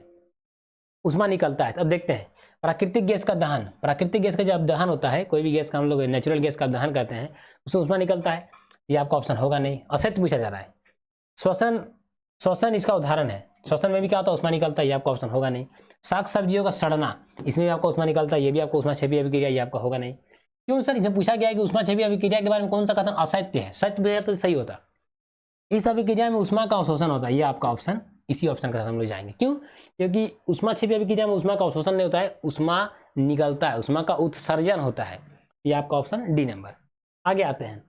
ऊष्मा निकलता है। अब देखते हैं, प्राकृतिक गैस का दहन, प्राकृतिक गैस का जब दहन होता है, कोई भी गैस का हम लोग नेचुरल गैस का दहन करते हैं, उसमें ऊष्मा निकलता है, ये आपका ऑप्शन होगा नहीं, असत्य पूछा जा रहा है। श्वसन, श्वसन इसका उदाहरण है, श्वसन में भी क्या होता है ऊष्मा निकलता है, ये आपका ऑप्शन होगा नहीं। शाक सब्जियों का सड़ना, इसमें भी आपको ऊष्मा निकलता है, ये भी आपको ऊष्माक्षेपी अभिक्रिया, ये आपका होगा नहीं। क्यों सर, इसमें पूछा गया है कि ऊष्माक्षेपी अभिक्रिया के बारे में कौन सा कथन असत्य है, सत्य भी है तो सही होता। इस अभिक्रिया में ऊष्मा का अवशोषण होता है, ये आपका ऑप्शन, इसी ऑप्शन के साथ हम लोग जाएंगे। क्यों, क्योंकि ऊष्माक्षेपी अभिक्रिया में ऊष्मा का अवशोषण नहीं होता है, ऊष्मा निकलता है, ऊष्मा का उत्सर्जन होता है, ये आपका ऑप्शन डी नंबर। आगे आते हैं,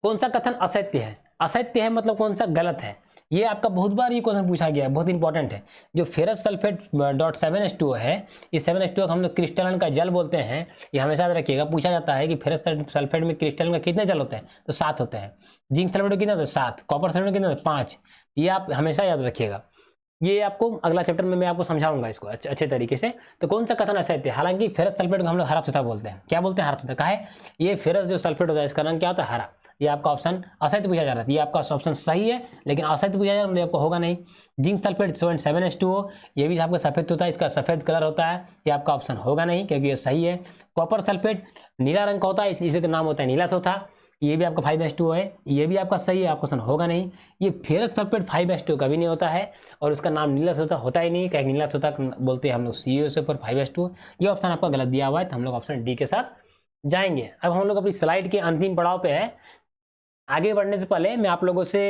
कौन सा कथन असत्य है, असत्य है मतलब कौन सा गलत है। ये आपका बहुत बार ये क्वेश्चन पूछा गया है, बहुत इंपॉर्टेंट है। जो फेरस सल्फेट .7H2O है, ये 7H2O को हम लोग क्रिस्टलन का जल बोलते हैं, ये हमेशा याद रखिएगा। पूछा जाता है कि फेरस सल्फेट में क्रिस्टलन का कितने जल होते हैं, तो 7 होते हैं। जिंक सल्फेट में कितने होते हैं, 7। कॉपर सल्फेट में कितने होते हैं, 5। ये आप हमेशा याद रखिएगा, ये आपको अगला चैप्टर में मैं आपको समझाऊंगा इसको अच्छे तरीके से। तो कौन सा कथन असत्य है, हालांकि फेरस सल्फेट को हम लोग हरा तोता बोलते हैं, क्या बोलते हैं, हरा तोता। कहा है ये फेरस जो सल्फेट होता है इसका रंग क्या होता है, हरा, ये आपका ऑप्शन असत्य पूछा जा रहा है, ये आपका ऑप्शन सही है लेकिन असत्य पूछा जा रहा है, आपको होगा नहीं। जिंक सल्फेट 7H2O, ये भी आपका सफेद होता है, इसका सफेद कलर होता है, ये आपका ऑप्शन होगा नहीं क्योंकि ये सही है। कॉपर सल्फेट नीला रंग का होता है, इसी का नाम होता है नीला तोता, ये भी आपका 5H2O है, ये भी आपका सही है, आपका ऑप्शन होगा नहीं। ये फेरस सल्फेट 5H2O कभी नहीं होता है और उसका नाम नीला तोता होता ही नहीं, क्या नीला तोता बोलते हैं हम लोग CaO पर 5H2O, ये ऑप्शन आपका गलत दिया हुआ है, तो हम लोग ऑप्शन डी के साथ जाएंगे। अब हम लोग अपनी स्लाइड के अंतिम पड़ाव पे है। आगे बढ़ने से पहले मैं आप लोगों से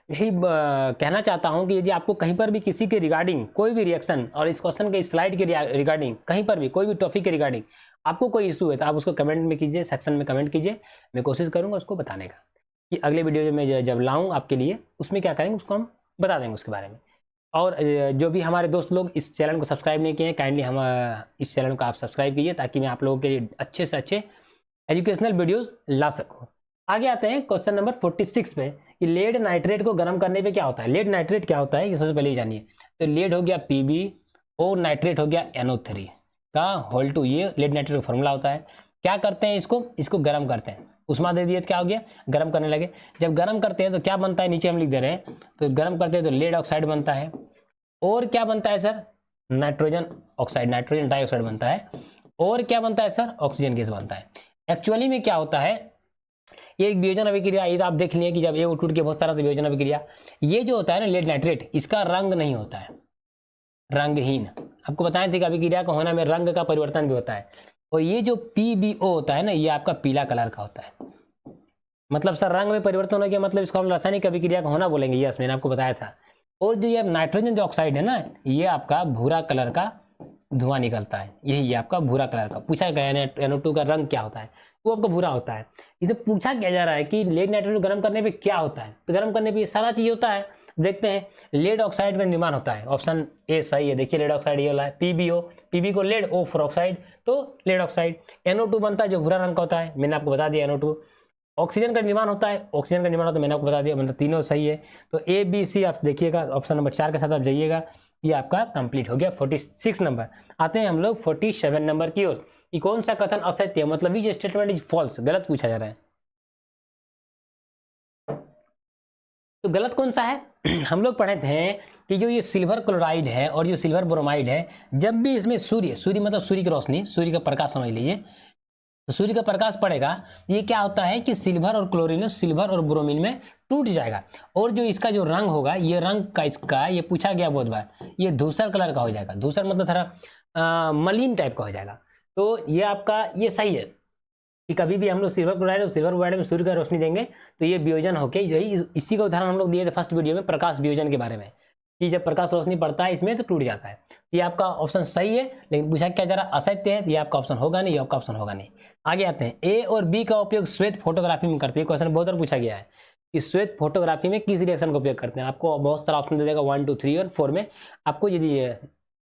यही कहना चाहता हूं कि यदि आपको कहीं पर भी किसी के रिगार्डिंग कोई भी रिएक्शन और इस क्वेश्चन के स्लाइड के रिगार्डिंग कहीं पर भी कोई भी टॉपिक के रिगार्डिंग आपको कोई इशू है तो आप उसको कमेंट में कीजिए, सेक्शन में कमेंट कीजिए, मैं कोशिश करूंगा उसको बताने का कि अगले वीडियो में जब लाऊं आपके लिए उसमें क्या करेंगे उसको हम बता देंगे उसके बारे में। और जो भी हमारे दोस्त लोग इस चैनल को सब्सक्राइब नहीं किए हैं, काइंडली हम इस चैनल को आप सब्सक्राइब कीजिए ताकि मैं आप लोगों के लिए अच्छे से अच्छे एजुकेशनल वीडियोज़ ला सकूँ। आगे आते हैं क्वेश्चन नंबर 46 पे कि लेड नाइट्रेट को गर्म करने पे क्या होता है। लेड नाइट्रेट क्या होता है ये सबसे पहले ही जानिए। तो लेड हो गया Pb और नाइट्रेट हो गया NO3 का Hol2, ये लेड नाइट्रेट का फॉर्मूला होता है। क्या करते हैं इसको गर्म करते हैं, उष्मा दे दिए तो क्या हो गया, गर्म करने लगे। जब गर्म करते हैं तो क्या बनता है, नीचे हम लिख दे रहे हैं, तो गर्म करते हैं तो लेड ऑक्साइड बनता है। और क्या बनता है sir, nitrogen oxide, nitrogen dioxide बनता है। और क्या बनता है सर, ऑक्सीजन गैस बनता है। एक्चुअली में क्या होता है, ये एक वियोजन अभिक्रिया, ये तो आप देख लिए कि जब ये टूट के बहुत सारा वियोजन अभिक्रिया, ये जो होता है ना लेड नाइट्रेट, इसका रंग नहीं होता है, रंगहीन। आपको बताए थे कि अभिक्रिया का होना में रंग का परिवर्तन भी होता है। और ये जो PbO होता है ना, ये आपका पीला कलर का होता है। मतलब सर रंग में परिवर्तन हो गया, मतलब इसको हम रासायनिक अभिक्रिया का होना बोलेंगे, यस मैंने आपको बताया था। और जो ये नाइट्रोजन जो ऑक्साइड है ना, ये आपका भूरा कलर का धुआं निकलता है, यही आपका भूरा कलर का। पूछा गया NO2 का रंग क्या होता है, वो आपका भूरा होता है। इसे पूछा क्या जा रहा है कि लेड नाइट्रेट को गर्म करने पे क्या होता है, तो गर्म करने पे सारा चीज होता है। देखते हैं, लेड ऑक्साइड का निर्माण होता है, ऑप्शन ए सही है। देखिए लेड ऑक्साइड ये वाला है PbO, Pb को लेड, O फॉर ऑक्साइड, तो लेड ऑक्साइड। NO2 बनता है जो भूरा रंग का होता है, मैंने आपको बता दिया NO2। ऑक्सीजन का निर्माण होता है, ऑक्सीजन का निर्माण होता है, मैंने आपको बता दिया, मतलब तीनों सही है। तो ABC आप देखिएगा, ऑप्शन नंबर 4 के साथ आप जाइएगा, ये आपका कंप्लीट हो गया 46 नंबर। आते हैं हम लोग 47 नंबर की ओर कि कौन सा कथन असत्य है, मतलब विच स्टेटमेंट इज फॉल्स, गलत पूछा जा रहा है। तो गलत कौन सा है हम लोग पढ़े थे कि जो ये सिल्वर क्लोराइड है और जो सिल्वर ब्रोमाइड है, जब भी इसमें सूर्य मतलब सूर्य की रोशनी, सूर्य का प्रकाश समझ लीजिए, तो सूर्य का प्रकाश पड़ेगा, ये क्या होता है कि सिल्वर और क्लोरीन, सिल्वर और ब्रोमीन में टूट जाएगा। और जो इसका जो रंग होगा, ये रंग का इसका, ये पूछा गया बहुत बार, ये धूसर कलर का हो जाएगा। धूसर मतलब थोड़ा मलिन टाइप का हो जाएगा। तो ये आपका ये सही है कि कभी भी हम लोग सिल्वर क्लोराइड और सिल्वर ब्रोमाइड में सूर्य का रोशनी देंगे तो ये वियोजन होके, यही इसी का उदाहरण हम लोग दिए थे फर्स्ट वीडियो में प्रकाश वियोजन के बारे में, कि जब प्रकाश रोशनी पड़ता है इसमें तो टूट जाता है। ये आपका ऑप्शन सही है, लेकिन पूछा क्या जा रहा असत्य है, ये आपका ऑप्शन होगा नहीं, ये आपका ऑप्शन होगा नहीं। आगे आते हैं, ए और बी का उपयोग श्वेत फोटोग्राफी में करते हैं। क्वेश्चन बहुत बार पूछा गया है कि श्वेत फोटोग्राफी में किस रिएक्शन का उपयोग करते हैं। आपको बहुत सारा ऑप्शन दे देगा 1 2 3 और 4 में। आपको यदि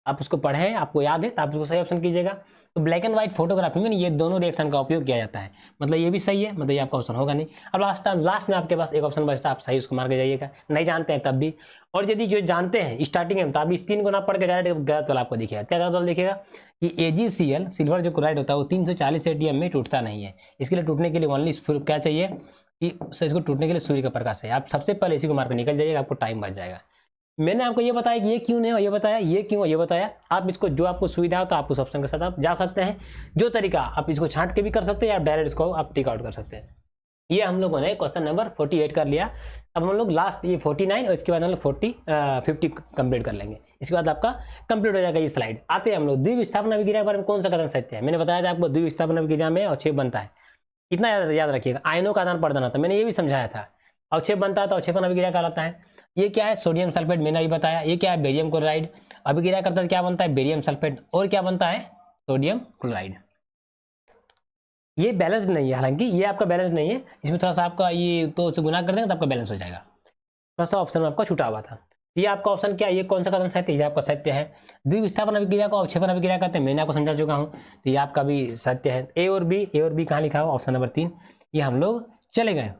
आप उसको पढ़े हैं, आपको याद है, तो आप उसको सही ऑप्शन कीजिएगा। तो ब्लैक एंड व्हाइट फोटोग्राफी में ये दोनों रिएक्शन का उपयोग किया जाता है, मतलब ये भी सही है, मतलब ये आपका ऑप्शन होगा नहीं। अब लास्ट में आपके पास एक ऑप्शन बचता है, आप सही उसको मार के जाइएगा, नहीं जानते हैं तब भी। और यदि जो जानते हैं स्टार्टिंग में, तो आप इस 3 को ना पढ़ के डायरेक्ट गलत वाला आपको दिखेगा। क्या गलत वाला दिखेगा कि AgCl सिल्वर जो क्लोराइड होता है वो 340 ATM में टूटता नहीं है। इसके लिए टूटने के लिए ओनली क्या चाहिए कि इसको टूटने के लिए सूर्य का प्रकाश है। आप सबसे पहले इसी को मार के निकल जाइएगा, आपको टाइम बच जाएगा। मैंने आपको ये बताया कि ये क्यों नहीं हो, ये बताया, ये क्यों हो, ये बताया। आप इसको जो आपको सुविधा हो तो आप उस ऑप्शन के साथ आप जा सकते हैं। जो तरीका आप इसको छांट के भी कर सकते हैं या डायरेक्ट इसको आप टिक आउट कर सकते हैं। ये हम लोगों ने क्वेश्चन नंबर 48 कर लिया। अब हम लोग लास्ट ये 49 और इसके बाद हम लोग 50 कंप्लीट कर लेंगे। इसके बाद आपका कंप्लीट हो जाएगा ये स्लाइड। आते हैं हम लोग द्विविस्थापन अभिक्रिया के बारे में कौन सा कथन सत्य है। मैंने बताया था आपको द्विविस्थापन अभिक्रिया में अवक्षेप बनता है, इतना याद रखिएगा। आयनों का आदान प्रदान होता है, मैंने ये भी समझाया था। अवक्षेप बनता है तो अवक्षेपण अभिक्रिया कहलाता है। ये क्या है, सोडियम सल्फेट, मैंने अभी बताया। ये क्या है, बेरियम क्लोराइड। अभिक्रिया करता है क्या बनता है, बेरियम सल्फेट, और क्या बनता है, सोडियम क्लोराइड। ये बैलेंस नहीं है, हालांकि ये आपका बैलेंस नहीं है, इसमें थोड़ा सा आपका ये तो से गुना कर देंगे तो आपका बैलेंस हो जाएगा। थोड़ा सा ऑप्शन में आपका छूटा हुआ था। ये आपका ऑप्शन क्या है, ये कौन सा कथन सत्य है, ये आपका सत्य है। द्विविस्थापन अभिक्रिया को अवक्षेपण अभिक्रिया कहते हैं, मैंने आपको समझा चुका हूँ, तो ये आपका भी सत्य है। ए और बी कहाँ लिखा हुआ, ऑप्शन नंबर 3, ये हम लोग चले गए।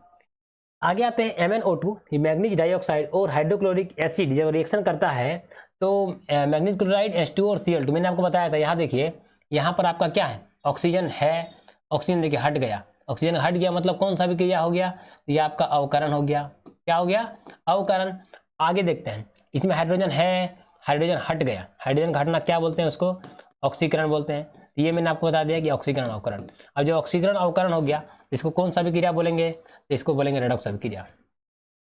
आगे आते हैं MnO2, मैग्नीज डाइऑक्साइड और हाइड्रोक्लोरिक एसिड जब रिएक्शन करता है तो मैग्नीज क्लोराइड H2 और Cl2, मैंने आपको बताया था। यहाँ देखिए, यहाँ पर आपका क्या है, ऑक्सीजन है, ऑक्सीजन देखिए हट गया, ऑक्सीजन हट गया, मतलब कौन सा अभिक्रिया हो गया, ये आपका अवकरण हो गया। क्या हो गया, अवकरण। आगे देखते हैं, इसमें हाइड्रोजन है, हाइड्रोजन हट गया, हाइड्रोजन का हटना क्या बोलते हैं, उसको ऑक्सीकरण बोलते हैं। तो ये मैंने आपको बता दिया कि ऑक्सीकरण अवकरण। अब जो ऑक्सीकरण अवकरण हो गया, इसको कौन सा अभिक्रिया बोलेंगे, तो इसको बोलेंगे रेडॉक्स अभिक्रिया।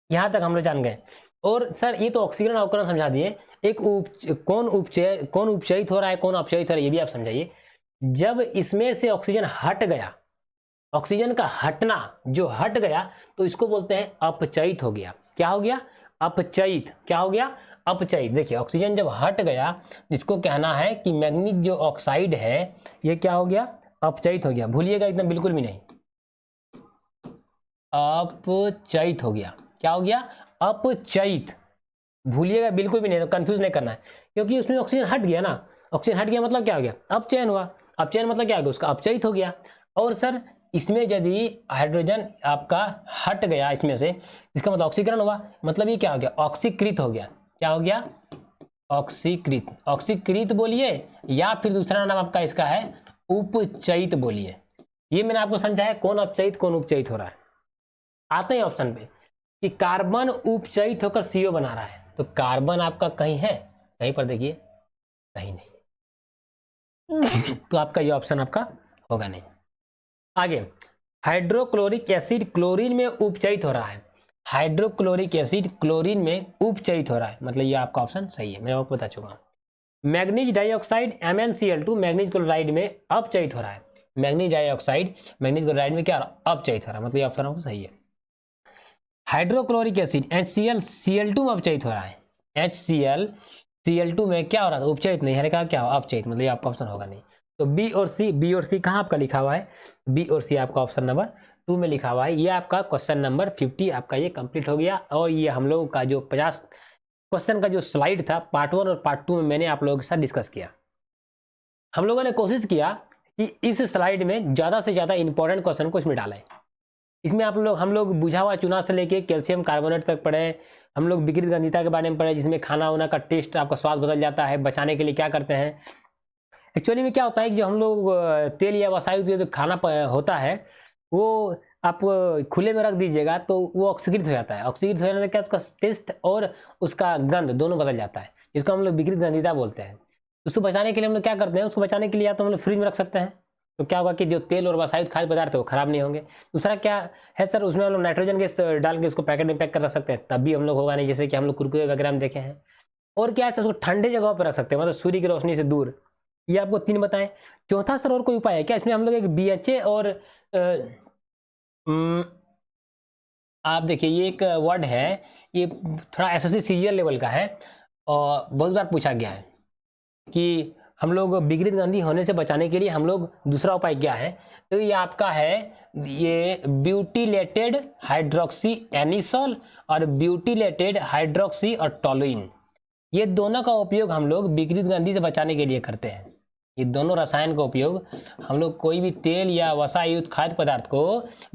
यहाँ तक हम लोग जान गए। और सर ये तो ऑक्सीकरण अवकरण समझा दिए, एक कौन उपचयित हो रहा है, कौन अपचयित हो रहा है, ये भी आप समझाइए। जब इसमें से ऑक्सीजन हट गया, ऑक्सीजन का हटना जो हट गया, तो इसको बोलते हैं अपचयित हो गया। क्या हो गया, अपचयित। क्या हो गया, अपचयित। देखिए ऑक्सीजन जब हट गया, इसको कहना है कि मैग्नीज जो ऑक्साइड है ये क्या हो गया, अपचयित हो गया। भूलिएगा एकदम बिल्कुल भी नहीं, अपचयित हो गया। क्या हो गया, अपचयित, भूलिएगा बिल्कुल भी नहीं, तो कंफ्यूज नहीं करना है, क्योंकि उसमें ऑक्सीजन हट गया ना। ऑक्सीजन हट गया मतलब क्या हो गया, अपचयन हुआ। अपचयन मतलब क्या हो गया, उसका अपचयित हो गया। और सर इसमें यदि हाइड्रोजन आपका हट गया इसमें से, इसका मतलब ऑक्सीकरण हुआ, मतलब ये क्या हो गया, ऑक्सीकृत हो गया। क्या हो गया, ऑक्सीकृत। ऑक्सीकृत बोलिए, या फिर दूसरा नाम आपका इसका है उपचयित बोलिए। ये मैंने आपको समझाया कौन अपचयित कौन उपचयित हो रहा है। आते हैं ऑप्शन पे कि कार्बन उपचयित होकर CO बना रहा है, तो कार्बन आपका कहीं है, कहीं पर देखिए, कहीं नहीं, तो आपका ये ऑप्शन आपका होगा नहीं। आगे, हाइड्रोक्लोरिक एसिड क्लोरीन में उपचयित हो रहा है। हाइड्रोक्लोरिक एसिड क्लोरीन में उपचयित हो रहा है, मतलब ये आपका ऑप्शन सही है, मैं आपको बता चुका हूं। Manganese dioxide MnCl2 manganese chloride में अपचयित हो रहा है। मैग्नीज डाइऑक्साइड मैग्नीज क्लोराइड में क्या अपचयित हो रहा है, मतलब ये ऑप्शन सही है। हाइड्रोक्लोरिक एसिड HCl में अपचयित हो रहा है। HCl में क्या हो रहा था, उपचयित नहीं है, क्या हो अपचयित, मतलब ये आपका ऑप्शन होगा नहीं। तो बी और सी कहाँ आपका लिखा हुआ है, बी और सी आपका ऑप्शन नंबर 2 में लिखा हुआ है। ये आपका क्वेश्चन नंबर 50 आपका ये कंप्लीट हो गया। और ये हम लोगों का जो 50 क्वेश्चन का जो स्लाइड था पार्ट 1 और पार्ट 2 में मैंने आप लोगों के साथ डिस्कस किया। हम लोगों ने कोशिश किया कि इस स्लाइड में ज़्यादा से ज़्यादा इंपॉर्टेंट क्वेश्चन को इसमें डालें। इसमें हम लोग बुझा हुआ चूना से लेके कैल्शियम कार्बोनेट तक पढ़े, हम लोग विकृत गंधिता के बारे में पढ़े, जिसमें खाना वाना का टेस्ट आपका स्वाद बदल जाता है, बचाने के लिए क्या करते हैं। एक्चुअली में क्या होता है कि जो हम लोग तेल या वसायुक्त जो खाना होता है वो आप खुले में रख दीजिएगा तो वो ऑक्सीकृत हो जाता है। ऑक्सीकृत हो जाने से क्या उसका टेस्ट और उसका गंध दोनों बदल जाता है, जिसको हम लोग विकृत गंधिता बोलते हैं। उसको बचाने के लिए हम लोग क्या करते हैं, उसको बचाने के लिए या तो हम लोग फ्रिज में रख सकते हैं, तो क्या होगा कि जो तेल और वसायुक्त खाद्य पदार्थ है वो खराब नहीं होंगे। दूसरा क्या है सर, उसमें हम लोग नाइट्रोजन गैस डाल के उसको पैकेट में पैक कर रख सकते हैं, तब भी हम लोग होगा नहीं, जैसे कि हम लोग कुरकुरे वगैरह में देखे हैं। और क्या है सर, उसको ठंडे जगह पर रख सकते हैं, मतलब सूर्य की रोशनी से दूर। ये आपको 3 बताएं। चौथा सर और कोई उपाय है क्या, इसमें हम लोग एक BHA और आप देखिए ये एक वर्ड है, ये थोड़ा SSC CGL लेवल का है, और बहुत बार पूछा गया है कि हम लोग विकृत गंधी होने से बचाने के लिए हम लोग दूसरा उपाय क्या है, तो ये आपका है ये ब्यूटिलेटेड हाइड्रोक्सी एनिसोल और ब्यूटिलेटेड हाइड्रोक्सी और टोलुइन, ये दोनों का उपयोग हम लोग विकृत गंधी से बचाने के लिए करते हैं। ये दोनों रसायन का उपयोग हम लोग कोई भी तेल या वसा युक्त खाद्य पदार्थ को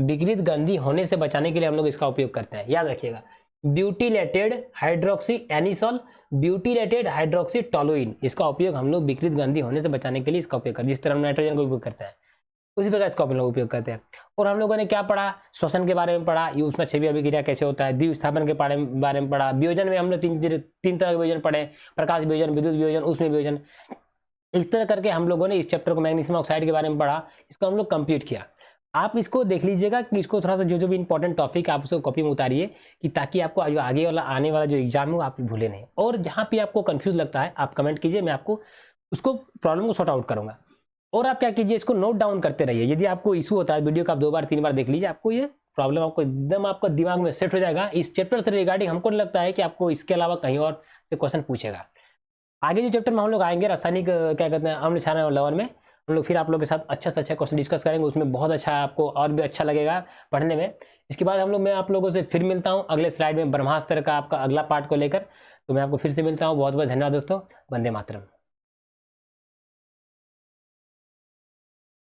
विकृत गंधी होने से बचाने के लिए हम लोग इसका उपयोग करते हैं। याद रखिएगा, butylated hydroxy anisole, butylated hydroxy toluene, इसका उपयोग हम लोग विकृत गंधी होने से बचाने के लिए इसका उपयोग करते हैं। जिस तरह हम नाइट्रोजन का उपयोग करते हैं उसी प्रकार इसका हम लोग उपयोग करते हैं। और हम लोगों ने क्या पढ़ा, श्वसन के बारे में पढ़ा, ये उसमें छवि अभिक्रिया कैसे होता है, द्विस्थापन के बारे में पढ़ा, वियोजन में हम लोग तीन तरह के वियोजन पढ़े, प्रकाश वियोजन, विद्युत वियोजन, उष्ण वियोजन। इस तरह करके हम लोगों ने इस चैप्टर को मैग्नीशियम ऑक्साइड के बारे में पढ़ा, इसको हम लोग कंप्लीट किया। आप इसको देख लीजिएगा कि इसको थोड़ा सा जो भी इंपॉर्टेंट टॉपिक है आप उसको कॉपी में उतारिए कि ताकि आपको जो आगे वाला आने वाला जो एग्जाम है वो आप भूले नहीं। और जहाँ पे आपको कंफ्यूज लगता है आप कमेंट कीजिए, मैं आपको उसको प्रॉब्लम को सॉर्ट आउट करूंगा। और आप क्या कीजिए, इसको नोट डाउन करते रहिए। यदि आपको इशू होता है वीडियो का आप 2 बार 3 बार देख लीजिए, आपको ये प्रॉब्लम आपको एकदम आपका दिमाग में सेट हो जाएगा। इस चैप्टर से रिगार्डिंग हमको नहीं लगता है कि आपको इसके अलावा कहीं और से क्वेश्चन पूछेगा। आगे जो चैप्टर में हम लोग आएंगे रासायनिक क्या कहते हैं अम्ल क्षारण और लवण में, हम लोग फिर आप लोग के साथ अच्छा से अच्छा क्वेश्चन डिस्कस करेंगे, उसमें बहुत अच्छा आपको और भी अच्छा लगेगा पढ़ने में। इसके बाद हम लोग मैं आप लोगों से फिर मिलता हूँ अगले स्लाइड में ब्रह्मास्त्र का आपका अगला पार्ट को लेकर। तो मैं आपको फिर से मिलता हूँ। बहुत बहुत धन्यवाद दोस्तों। वंदे मातरम।